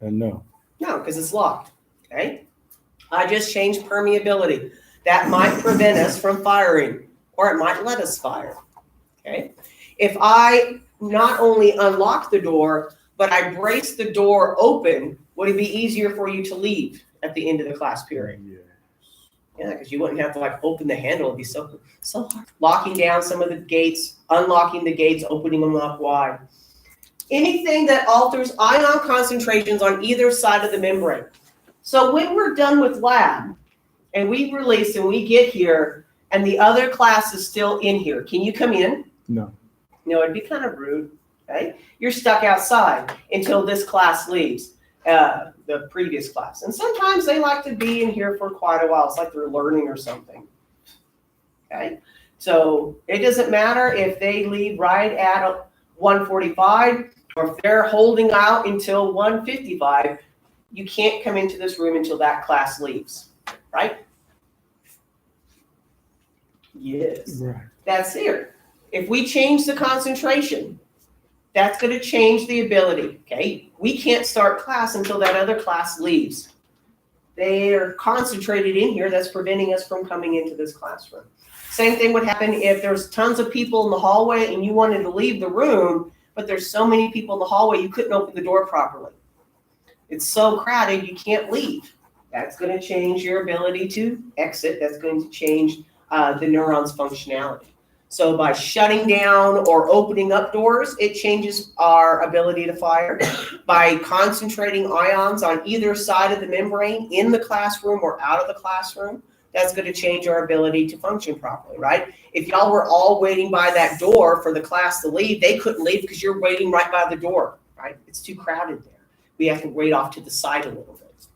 No. No, because it's locked. Okay. I just changed permeability. That might prevent us from firing, or it might let us fire. Okay. If I not only unlock the door, but I brace the door open, would it be easier for you to leave at the end of the class period? Yeah, because you wouldn't have to like open the handle. It'd be so hard. Locking down some of the gates, unlocking the gates, opening them up wide. Anything that alters ion concentrations on either side of the membrane. So when we're done with lab and we release and we get here and the other class is still in here, can you come in? No. No, it'd be kind of rude. Okay, you're stuck outside until this class leaves. The previous class. And sometimes they like to be in here for quite a while. It's like they're learning or something. Okay. So it doesn't matter if they leave right at 1:45 or if they're holding out until 1:55, you can't come into this room until that class leaves. Right? Yes. Right. That's here. If we change the concentration, that's going to change the ability, okay? We can't start class until that other class leaves. They are concentrated in here. That's preventing us from coming into this classroom. Same thing would happen if there's tons of people in the hallway and you wanted to leave the room, but there's so many people in the hallway you couldn't open the door properly. It's so crowded you can't leave. That's going to change your ability to exit. That's going to change the neurons' functionality. So by shutting down or opening up doors, it changes our ability to fire. By concentrating ions on either side of the membrane in the classroom or out of the classroom, that's going to change our ability to function properly, right? If y'all were all waiting by that door for the class to leave, they couldn't leave because you're waiting right by the door, right? It's too crowded there. We have to wait off to the side a little bit.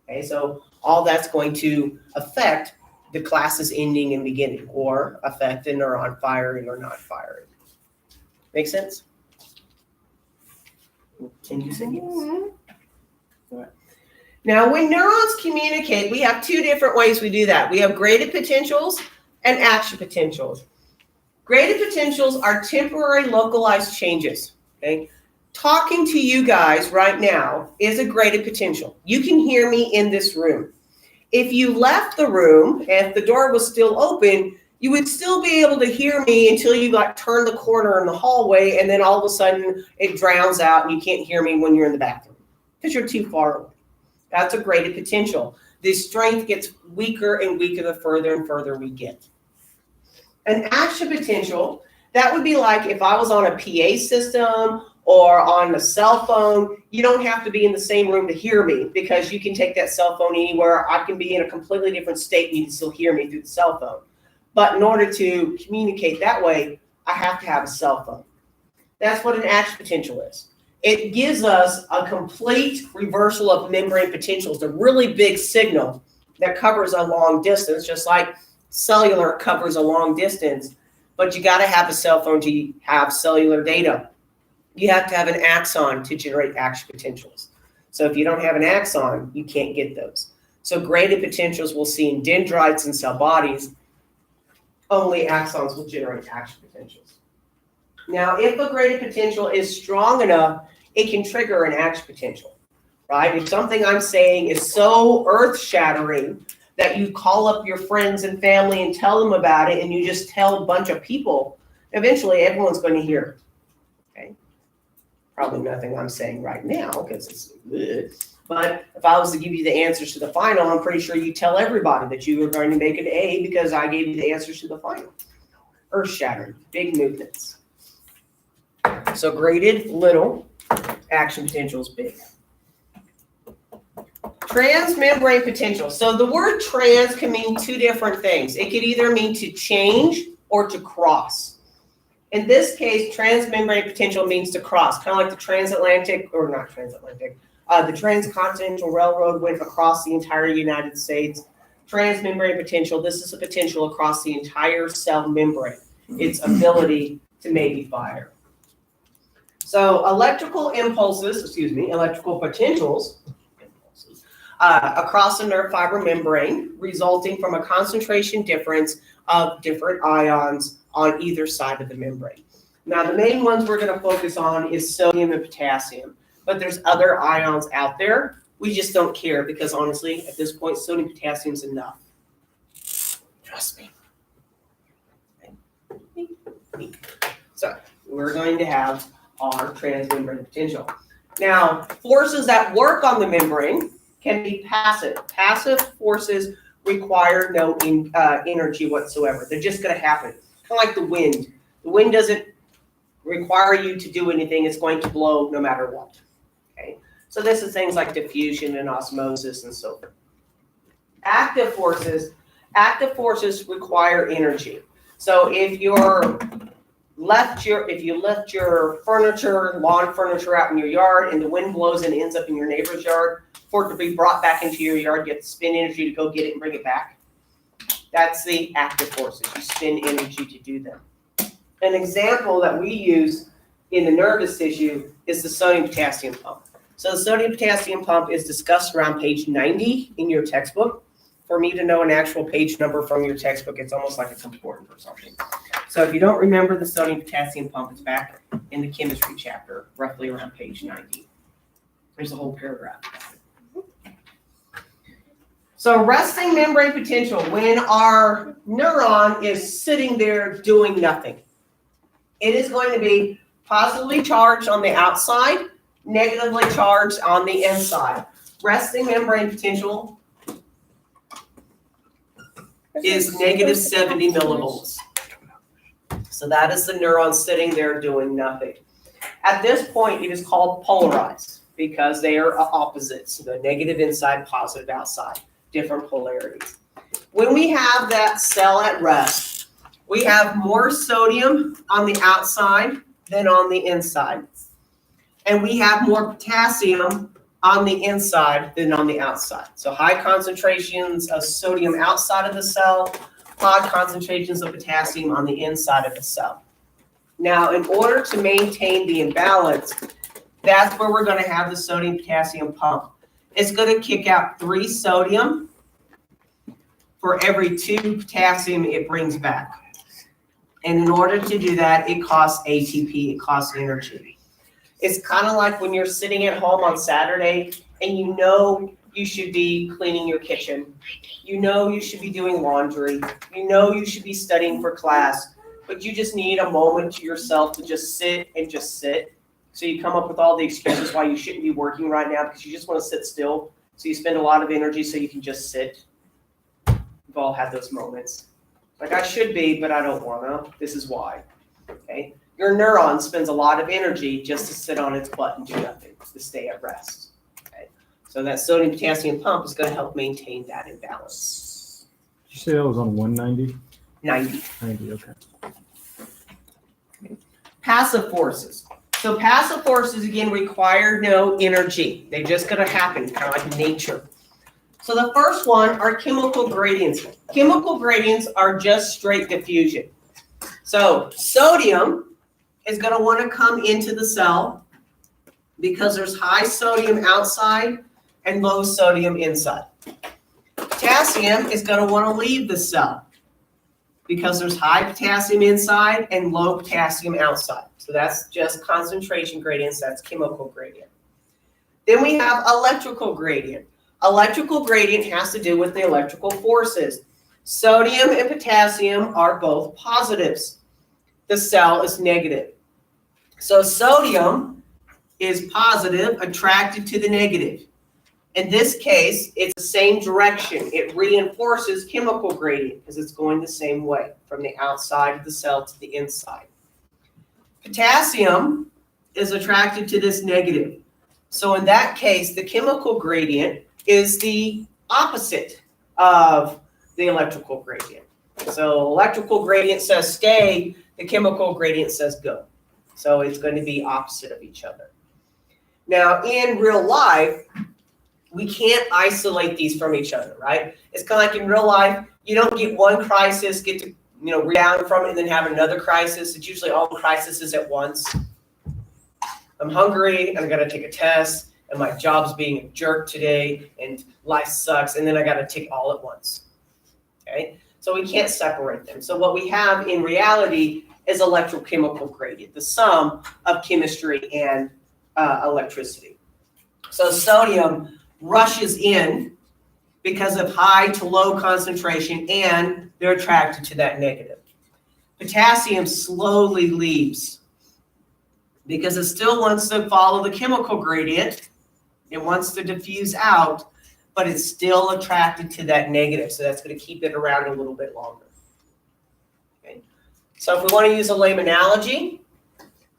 Okay, so all that's going to affect the class's ending and beginning, or affect the neuron firing or not firing. Make sense? Can you say yes? All right. Now, when neurons communicate, we have two different ways we do that. We have graded potentials and action potentials. Graded potentials are temporary localized changes. Okay? Talking to you guys right now is a graded potential. You can hear me in this room. If you left the room and if the door was still open, you would still be able to hear me until you like turn the corner in the hallway, and then all of a sudden it drowns out and you can't hear me when you're in the bathroom because you're too far away. That's a graded potential. The strength gets weaker and weaker the further and further we get. An action potential, that would be like if I was on a PA system or on a cell phone. You don't have to be in the same room to hear me because you can take that cell phone anywhere. I can be in a completely different state and you can still hear me through the cell phone. But in order to communicate that way, I have to have a cell phone. That's what an action potential is. It gives us a complete reversal of membrane potentials, a really big signal that covers a long distance, just like cellular covers a long distance. But you got to have a cell phone to have cellular data. You have to have an axon to generate action potentials. So if you don't have an axon, you can't get those. So graded potentials we'll see in dendrites and cell bodies. Only axons will generate action potentials. Now, if a graded potential is strong enough, it can trigger an action potential, right? If something I'm saying is so earth-shattering that you call up your friends and family and tell them about it, and you just tell a bunch of people, eventually everyone's going to hear it. Okay? Probably nothing I'm saying right now because it's good. But if I was to give you the answers to the final, I'm pretty sure you tell everybody that you were going to make an A because I gave you the answers to the final. Earth-shattering, big movements. So graded, little. Action potential is big. Transmembrane potential. So the word trans can mean two different things. It could either mean to change or to cross. In this case, transmembrane potential means to cross, kind of like the transatlantic, or not transatlantic, the transcontinental railroad went across the entire United States. Transmembrane potential, this is a potential across the entire cell membrane. Its ability to maybe fire. So electrical potentials across the nerve fiber membrane resulting from a concentration difference of different ions on either side of the membrane. Now the main ones we're going to focus on is sodium and potassium, but there's other ions out there. We just don't care because honestly, at this point, sodium and potassium is enough. Trust me. So we're going to have our transmembrane potential. Now, forces that work on the membrane can be passive. Passive forces require no energy whatsoever. They're just going to happen. Kind of like the wind. The wind doesn't require you to do anything. It's going to blow no matter what. Okay. So this is things like diffusion and osmosis and so forth. Active forces require energy. So if you left your furniture, lawn furniture out in your yard and the wind blows and ends up in your neighbor's yard, for it to be brought back into your yard, you have to spend energy to go get it and bring it back. That's the active forces. You spend energy to do them. An example that we use in the nervous tissue is the sodium-potassium pump. So the sodium-potassium pump is discussed around page 90 in your textbook. For me to know an actual page number from your textbook, it's almost like it's important or something. So if you don't remember the sodium-potassium pump, it's back in the chemistry chapter, roughly around page 90. There's a whole paragraph. So resting membrane potential, when our neuron is sitting there doing nothing, it is going to be positively charged on the outside, negatively charged on the inside. Resting membrane potential is negative 70 millivolts. So that is the neuron sitting there doing nothing. At this point, it is called polarized because they are opposites. The negative inside, positive outside, different polarities. When we have that cell at rest, we have more sodium on the outside than on the inside. And we have more potassium on the inside than on the outside. So high concentrations of sodium outside of the cell, high concentrations of potassium on the inside of the cell. Now, in order to maintain the imbalance, that's where we're going to have the sodium-potassium pump. It's going to kick out 3 sodium for every 2 potassium it brings back. And in order to do that, it costs ATP, it costs energy. It's kind of like when you're sitting at home on Saturday and you know you should be cleaning your kitchen. You know you should be doing laundry. You know you should be studying for class, but you just need a moment to yourself to just sit and just sit. So you come up with all the excuses why you shouldn't be working right now because you just want to sit still. So you spend a lot of energy so you can just sit. We've all had those moments. Like I should be, but I don't want to. This is why. Okay. Your neuron spends a lot of energy just to sit on its butt and do nothing, to stay at rest. Okay. So that sodium-potassium pump is going to help maintain that imbalance. Did you say that was on 190? 90. 90, okay. Passive forces. So passive forces, again, require no energy. They're just going to happen, kind of like nature. So the first one are chemical gradients. Chemical gradients are just straight diffusion. So sodium is going to want to come into the cell because there's high sodium outside and low sodium inside. Potassium is going to want to leave the cell because there's high potassium inside and low potassium outside. So that's just concentration gradients, that's chemical gradient. Then we have electrical gradient. Electrical gradient has to do with the electrical forces. Sodium and potassium are both positives. The cell is negative. So sodium is positive, attracted to the negative. In this case, it's the same direction. It reinforces chemical gradient because it's going the same way from the outside of the cell to the inside. Potassium is attracted to this negative. So in that case, the chemical gradient is the opposite of the electrical gradient. So electrical gradient says stay, the chemical gradient says go. So it's going to be opposite of each other. Now, in real life, we can't isolate these from each other, right? It's kind of like in real life, you don't get one crisis, get to rebound from it, and then have another crisis. It's usually all crises at once. I'm hungry, and I got to take a test, and my job's being a jerk today, and life sucks, and then I got to take all at once. Okay, so we can't separate them. So what we have in reality is electrochemical gradient, the sum of chemistry and electricity. So sodium rushes in because of high to low concentration, and they're attracted to that negative. Potassium slowly leaves because it still wants to follow the chemical gradient. It wants to diffuse out, but it's still attracted to that negative. So that's going to keep it around a little bit longer. Okay. So if we want to use a lame analogy,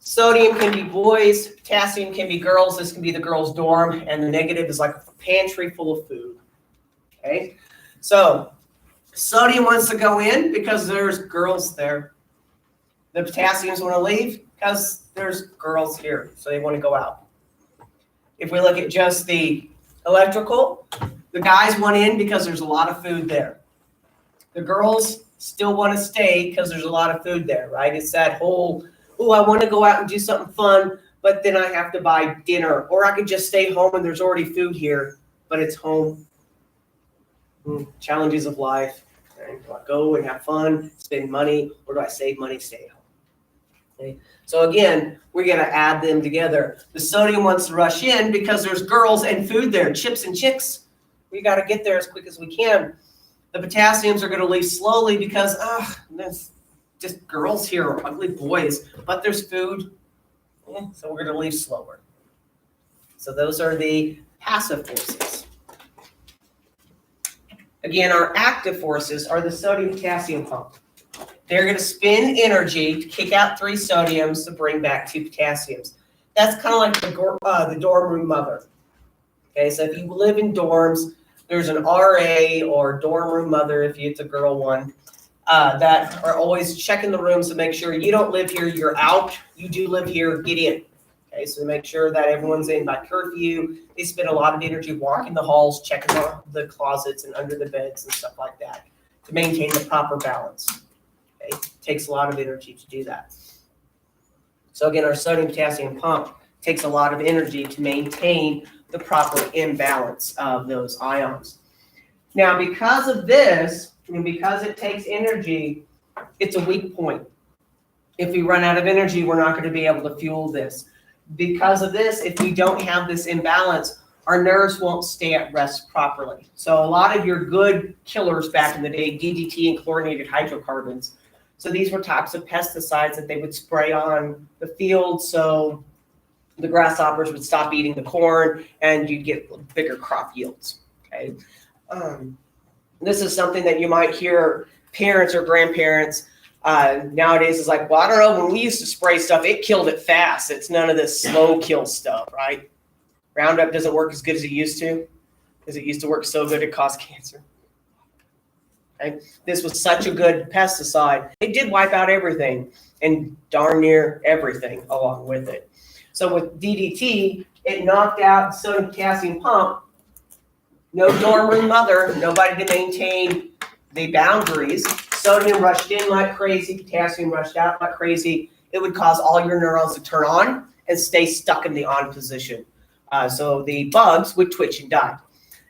sodium can be boys, potassium can be girls. This can be the girls' dorm, and the negative is like a pantry full of food. Okay, so sodium wants to go in because there's girls there. The potassiums want to leave because there's girls here, so they want to go out. If we look at just the electrical, the guys want in because there's a lot of food there. The girls still want to stay because there's a lot of food there, right? It's that whole, oh, I want to go out and do something fun, but then I have to buy dinner. Or I could just stay home and there's already food here, but it's home. Challenges of life. Okay. Do I go and have fun, spend money, or do I save money, stay home? Okay. So again, we're going to add them together. The sodium wants to rush in because there's girls and food there, chips and chicks. We got to get there as quick as we can. The potassiums are going to leave slowly because there's just girls here or ugly boys, but there's food. So we're going to leave slower. So those are the passive forces. Again, our active forces are the sodium-potassium pump. They're going to spend energy to kick out 3 sodiums to bring back 2 potassiums. That's kind of like the dorm room mother. Okay, so if you live in dorms, there's an RA or dorm room mother, if it's a girl one, that are always checking the rooms to make sure you don't live here, you're out. You do live here, get in. Okay, so make sure that everyone's in by curfew. They spend a lot of energy walking the halls, checking the closets and under the beds and stuff like that to maintain the proper balance. Okay, it takes a lot of energy to do that. So again, our sodium-potassium pump takes a lot of energy to maintain the proper imbalance of those ions. Now, because of this, and because it takes energy, it's a weak point. If we run out of energy, we're not going to be able to fuel this. Because of this, if we don't have this imbalance, our nerves won't stay at rest properly. So a lot of your good killers back in the day, DDT and chlorinated hydrocarbons. So these were types of pesticides that they would spray on the field so the grasshoppers would stop eating the corn and you'd get bigger crop yields. Okay, this is something that you might hear parents or grandparents nowadays is like, well, I don't know, when we used to spray stuff, it killed it fast. It's none of this slow kill stuff, right? Roundup doesn't work as good as it used to, because it used to work so good it caused cancer. Okay? This was such a good pesticide. It did wipe out everything and darn near everything along with it. So with DDT, it knocked out sodium potassium pump. No dorm room mother, nobody to maintain the boundaries. Sodium rushed in like crazy, potassium rushed out like crazy. It would cause all your neurons to turn on and stay stuck in the on position. So the bugs would twitch and die.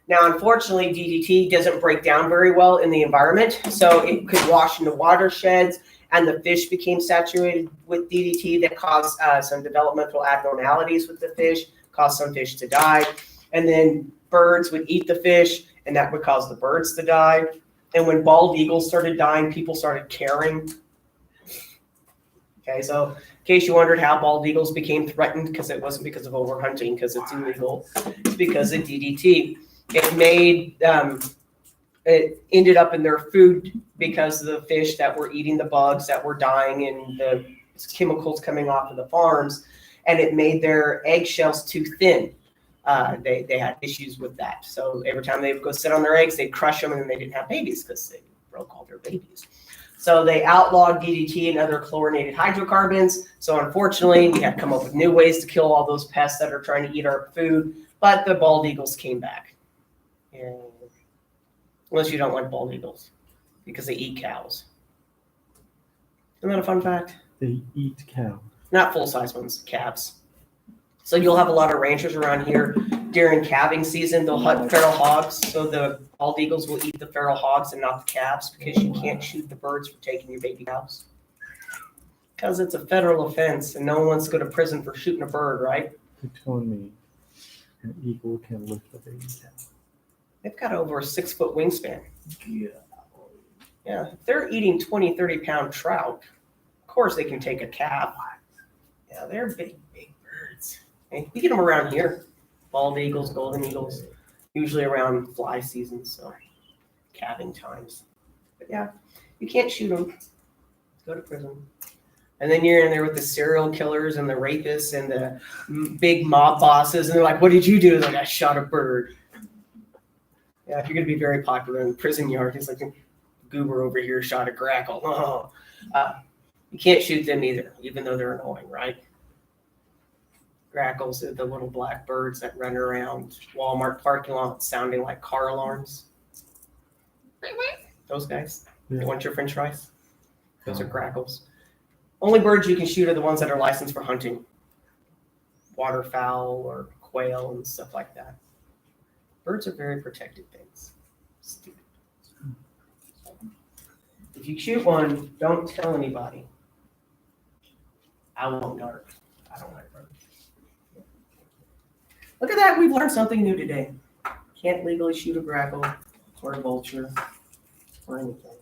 Now, unfortunately, DDT doesn't break down very well in the environment, so it could wash into watersheds, and the fish became saturated with DDT that caused some developmental abnormalities with the fish, caused some fish to die, and then birds would eat the fish, and that would cause the birds to die. And when bald eagles started dying, people started caring. Okay, so in case you wondered how bald eagles became threatened, because it wasn't because of overhunting, because it's illegal. It's because of DDT. It made, it ended up in their food because of the fish that were eating the bugs that were dying and the chemicals coming off of the farms. And it made their eggshells too thin. They had issues with that. So every time they would go sit on their eggs, they'd crush them and then they didn't have babies because they broke all their babies. So they outlawed DDT and other chlorinated hydrocarbons. So unfortunately, we had to come up with new ways to kill all those pests that are trying to eat our food. But the bald eagles came back. And unless you don't like bald eagles, because they eat cows. Isn't that a fun fact? They eat cow. Not full-size ones, calves. So you'll have a lot of ranchers around here during calving season. They'll hunt feral hogs. So the bald eagles will eat the feral hogs and not the calves because you can't shoot the birds for taking your baby cows. Because it's a federal offense and no one wants to go to prison for shooting a bird, right? You're telling me an eagle can lift a baby cow? They've got over a 6-foot wingspan. Yeah. Yeah, if they're eating 20, 30-pound trout, of course they can take a calf. Yeah, they're big birds. Okay? We get them around here. Bald eagles, golden eagles, usually around fly season, so calving times. But yeah, you can't shoot them. Go to prison. And then you're in there with the serial killers and the rapists and the big mob bosses, and they're like, "What did you do?" Like, "I shot a bird." Yeah, if you're going to be very popular in the prison yard, it's like, "Goober over here shot a grackle." Oh. You can't shoot them either, even though they're annoying, right? Grackles are the little black birds that run around Walmart parking lots sounding like car alarms. Those guys. Yeah. You want your french fries? Those are grackles. Only birds you can shoot are the ones that are licensed for hunting. Waterfowl or quail and stuff like that. Birds are very protected things. Stupid. If you shoot one, don't tell anybody. I won't dart. I don't like birds. Look at that. We've learned something new today. Can't legally shoot a grackle or a vulture or anything.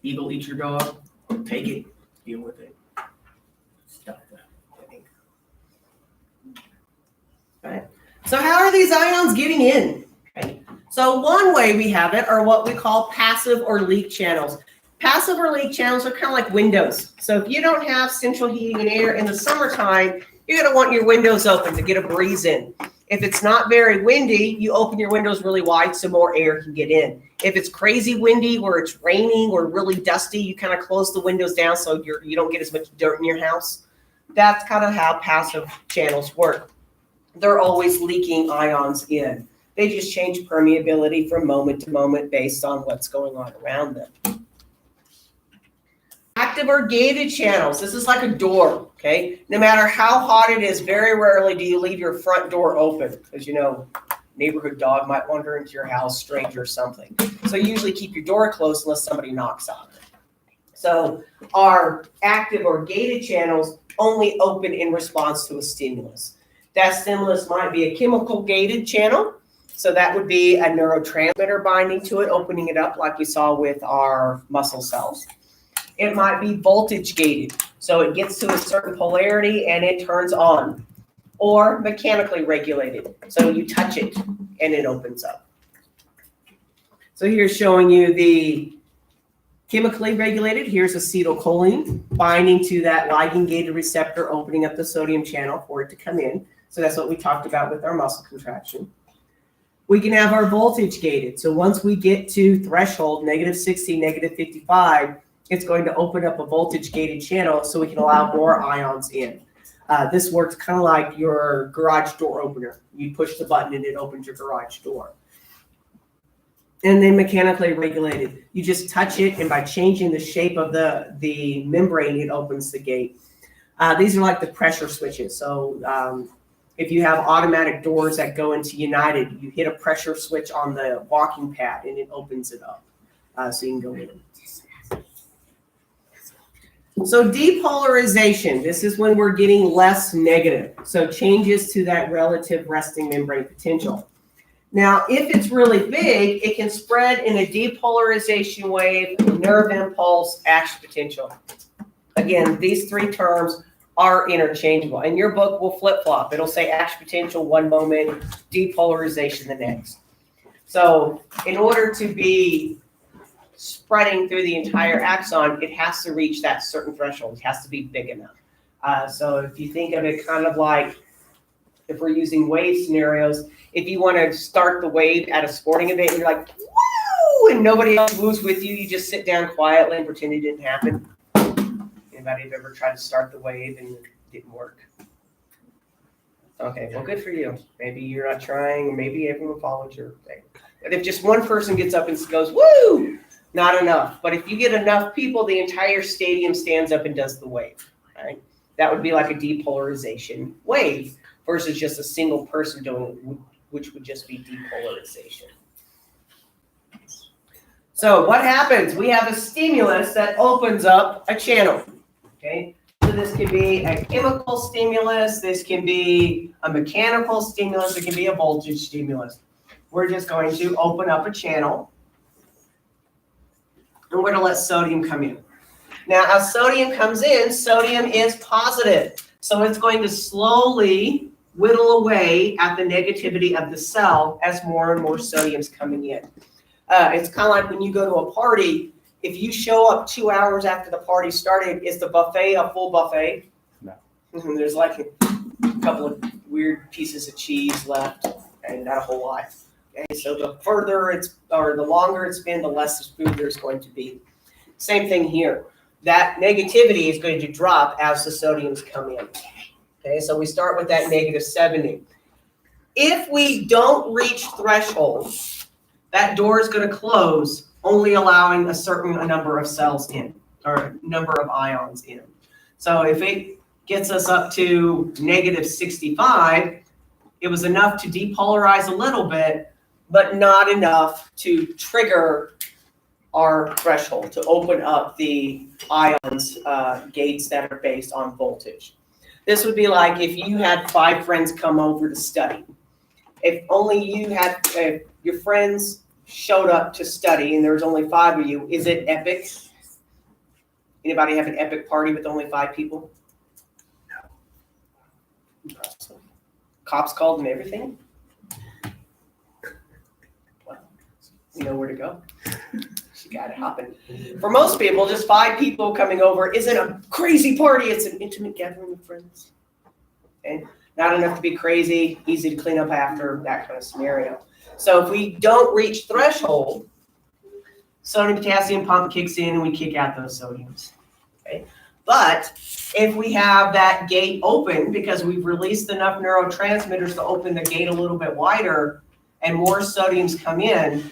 Eagle eat your dog. Take it. Deal with it. Stuff that. Right. So how are these ions getting in? Okay. So one way we have it are what we call passive or leak channels. Passive or leak channels are kind of like windows. So if you don't have central heating and air in the summertime, you're going to want your windows open to get a breeze in. If it's not very windy, you open your windows really wide so more air can get in. If it's crazy windy or it's raining or really dusty, you kind of close the windows down so you don't get as much dirt in your house. That's kind of how passive channels work. They're always leaking ions in. They just change permeability from moment to moment based on what's going on around them. Active or gated channels. This is like a door, okay? No matter how hot it is, very rarely do you leave your front door open because, you know, neighborhood dog might wander into your house, stranger or something. So you usually keep your door closed unless somebody knocks on it. So our active or gated channels only open in response to a stimulus. That stimulus might be a chemical gated channel. So that would be a neurotransmitter binding to it, opening it up like we saw with our muscle cells. It might be voltage gated. So it gets to a certain polarity and it turns on. Or mechanically regulated. So you touch it and it opens up. So here's showing you the chemically regulated. Here's acetylcholine binding to that ligand-gated receptor, opening up the sodium channel for it to come in. So that's what we talked about with our muscle contraction. We can have our voltage gated. So once we get to threshold, -60, -55, it's going to open up a voltage gated channel so we can allow more ions in. This works kind of like your garage door opener. You push the button and it opens your garage door. And then mechanically regulated. You just touch it, and by changing the shape of the membrane, it opens the gate. These are like the pressure switches. So if you have automatic doors that go into United, you hit a pressure switch on the walking pad and it opens it up so you can go in. So depolarization, this is when we're getting less negative. So changes to that relative resting membrane potential. Now, if it's really big, it can spread in a depolarization wave, nerve impulse, action potential. Again, these three terms are interchangeable. And your book will flip-flop. It'll say action potential one moment, depolarization the next. So in order to be spreading through the entire axon, it has to reach that certain threshold. It has to be big enough. So if you think of it kind of like, if we're using wave scenarios, if you want to start the wave at a sporting event, and you're like, woo, and nobody else moves with you. You just sit down quietly and pretend it didn't happen. Anybody have ever tried to start the wave and it didn't work? Okay, well, good for you. Maybe you're not trying, or maybe everyone followed your thing. But if just one person gets up and goes, woo, not enough. But if you get enough people, the entire stadium stands up and does the wave, right? That would be like a depolarization wave versus just a single person doing it, which would just be depolarization. So what happens? We have a stimulus that opens up a channel, okay? So this can be a chemical stimulus, this can be a mechanical stimulus, it can be a voltage stimulus. We're just going to open up a channel, and we're going to let sodium come in. Now, as sodium comes in, sodium is positive. So it's going to slowly whittle away at the negativity of the cell as more and more sodium's coming in. It's kind of like when you go to a party, if you show up 2 hours after the party started, is the buffet a full buffet? No. There's like a couple of weird pieces of cheese left, and not a whole lot. Okay, so the further the longer it's been, the less food there's going to be. Same thing here. That negativity is going to drop as the sodiums come in. Okay, so we start with that -70. If we don't reach threshold, that door is going to close, only allowing a certain number of cells in, or number of ions in. So if it gets us up to -65, it was enough to depolarize a little bit, but not enough to trigger our threshold, to open up the ions gates that are based on voltage. This would be like if you had 5 friends come over to study. If only you had, if your friends showed up to study and there was only 5 of you, is it epic? Anybody have an epic party with only 5 people? No. Cops called and everything? Well, you know where to go. You got it hopping. For most people, just 5 people coming over isn't a crazy party. It's an intimate gathering of friends. Okay? Not enough to be crazy, easy to clean up after, that kind of scenario. So if we don't reach threshold, sodium potassium pump kicks in and we kick out those sodiums. Okay? But if we have that gate open because we've released enough neurotransmitters to open the gate a little bit wider and more sodiums come in,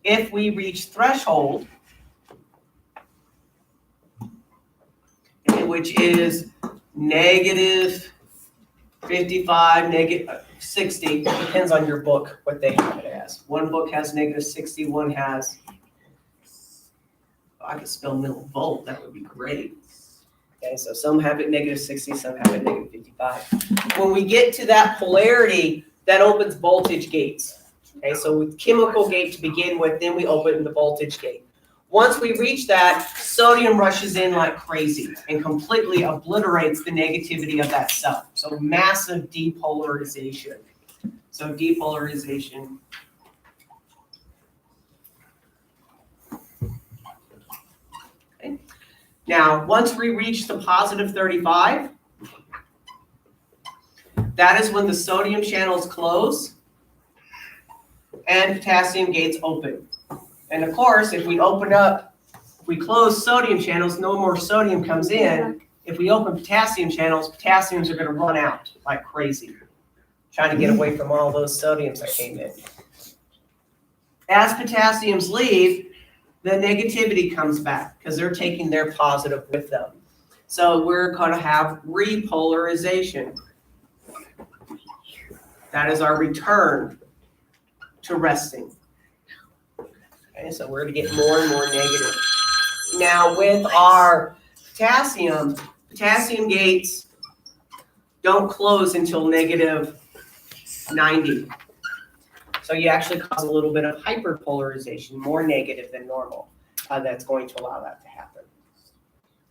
if we reach threshold, which is -55, -60, depends on your book, what they have it as. One book has -60, one has, I could spell millivolt, that would be great. Okay, so some have it -60, some have it -55. When we get to that polarity, that opens voltage gates. Okay, so with chemical gate to begin with, then we open the voltage gate. Once we reach that, sodium rushes in like crazy and completely obliterates the negativity of that cell. So massive depolarization. So depolarization. Okay. Now, once we reach the +35, that is when the sodium channels close and potassium gates open. And of course, if we close sodium channels, no more sodium comes in. If we open potassium channels, potassiums are going to run out like crazy, trying to get away from all those sodiums that came in. As potassiums leave, the negativity comes back because they're taking their positive with them. So we're going to have repolarization. That is our return to resting. Okay, so we're going to get more and more negative. Now with our potassium gates don't close until -90. So you actually cause a little bit of hyperpolarization, more negative than normal. That's going to allow that to happen.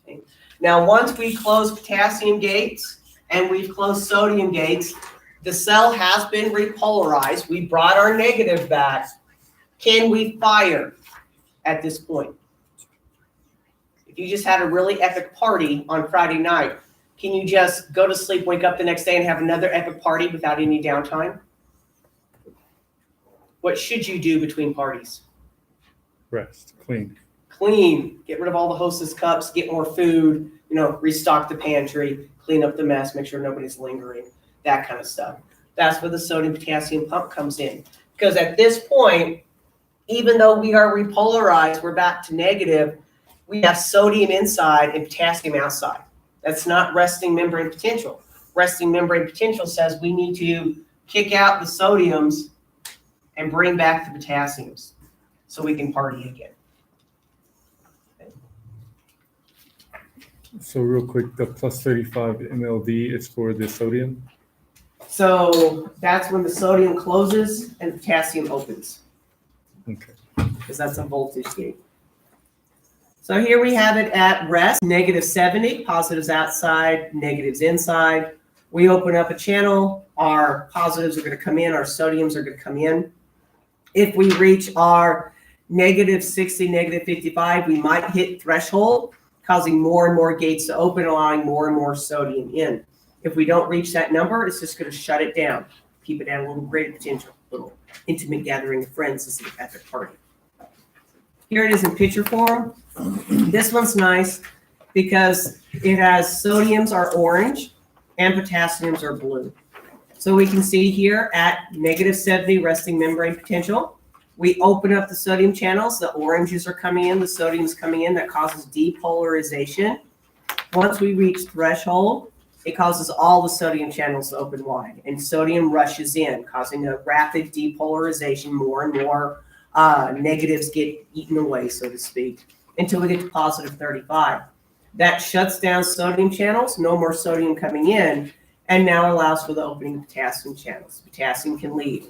Okay. Now once we close potassium gates and we've closed sodium gates, the cell has been repolarized. We brought our negative back. Can we fire at this point? If you just had a really epic party on Friday night, can you just go to sleep, wake up the next day, and have another epic party without any downtime? What should you do between parties? Rest. Clean. Clean, get rid of all the hostess cups, get more food, restock the pantry, clean up the mess, make sure nobody's lingering, that kind of stuff. That's where the sodium potassium pump comes in. Because at this point, even though we are repolarized, we're back to negative, we have sodium inside and potassium outside. That's not resting membrane potential. Resting membrane potential says we need to kick out the sodiums and bring back the potassiums so we can party again. So real quick, the plus 35 MLD is for the sodium. So that's when the sodium closes and the potassium opens. Okay. Because that's a voltage gate. So here we have it at rest, -70, positives outside, negatives inside. We open up a channel, our positives are going to come in, our sodiums are going to come in. If we reach our -60, -55, we might hit threshold, causing more and more gates to open, allowing more and more sodium in. If we don't reach that number, it's just going to shut it down, keep it at a little greater potential, a little intimate gathering of friends as an epic party. Here it is in picture form. This one's nice because it has sodiums are orange and potassiums are blue. So we can see here at -70 resting membrane potential, we open up the sodium channels, the oranges are coming in, the sodium's coming in, that causes depolarization. Once we reach threshold, it causes all the sodium channels to open wide, and sodium rushes in, causing a rapid depolarization. More and more negatives get eaten away, so to speak, until we get to positive 35. That shuts down sodium channels, no more sodium coming in, and now allows for the opening of potassium channels. Potassium can leave.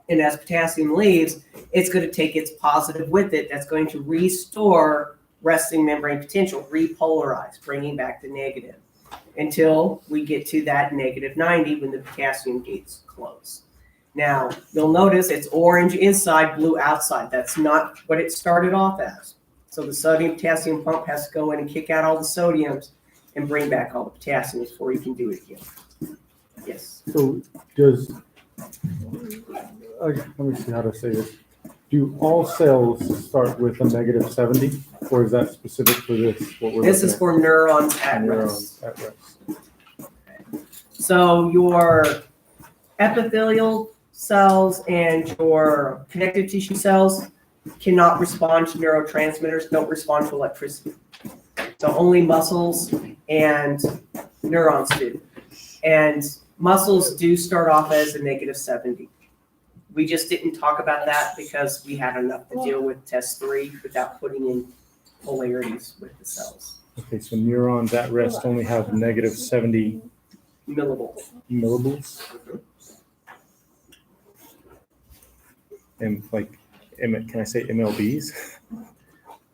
And as potassium leaves, it's going to take its positive with it. That's going to restore resting membrane potential, repolarize, bringing back the negative, until we get to that -90 when the potassium gates close. Now, you'll notice it's orange inside, blue outside. That's not what it started off as. So the sodium potassium pump has to go in and kick out all the sodiums and bring back all the potassiums before you can do it again. Yes. So does, let me see how to say this. Do all cells start with a -70, or is that specific for this? This is for neurons at neurons rest. at rest. So your epithelial cells and your connective tissue cells cannot respond to neurotransmitters, don't respond to electricity. So only muscles and neurons do. And muscles do start off as a -70. We just didn't talk about that because we had enough to deal with test 3 without putting in polarities with the cells. Okay, so neurons at rest only have -70 Millivolts. millivolts. And can I say MLBs?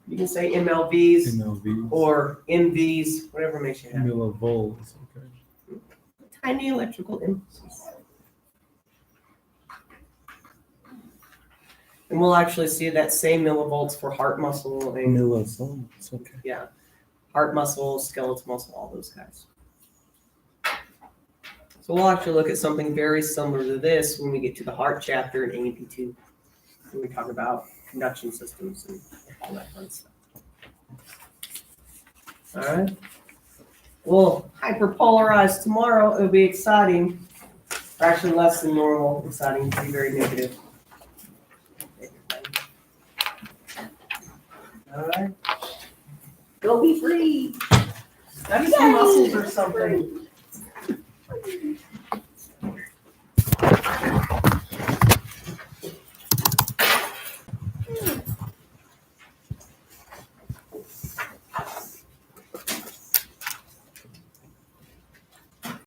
You can say MLVs MLBs. or MVs, whatever makes you happy. Millivolts. Okay. Tiny electrical impulses. And we'll actually see that same millivolts for heart muscle and Millivolts. Okay. heart muscle, skeletal muscle, all those guys. So we'll actually look at something very similar to this when we get to the heart chapter in AMP2, when we talk about conduction systems and all that fun stuff. All right. We'll hyperpolarize tomorrow. It'll be exciting. Or actually less than normal. Exciting, to be very negative. All right. Go be free. Study some muscles or something.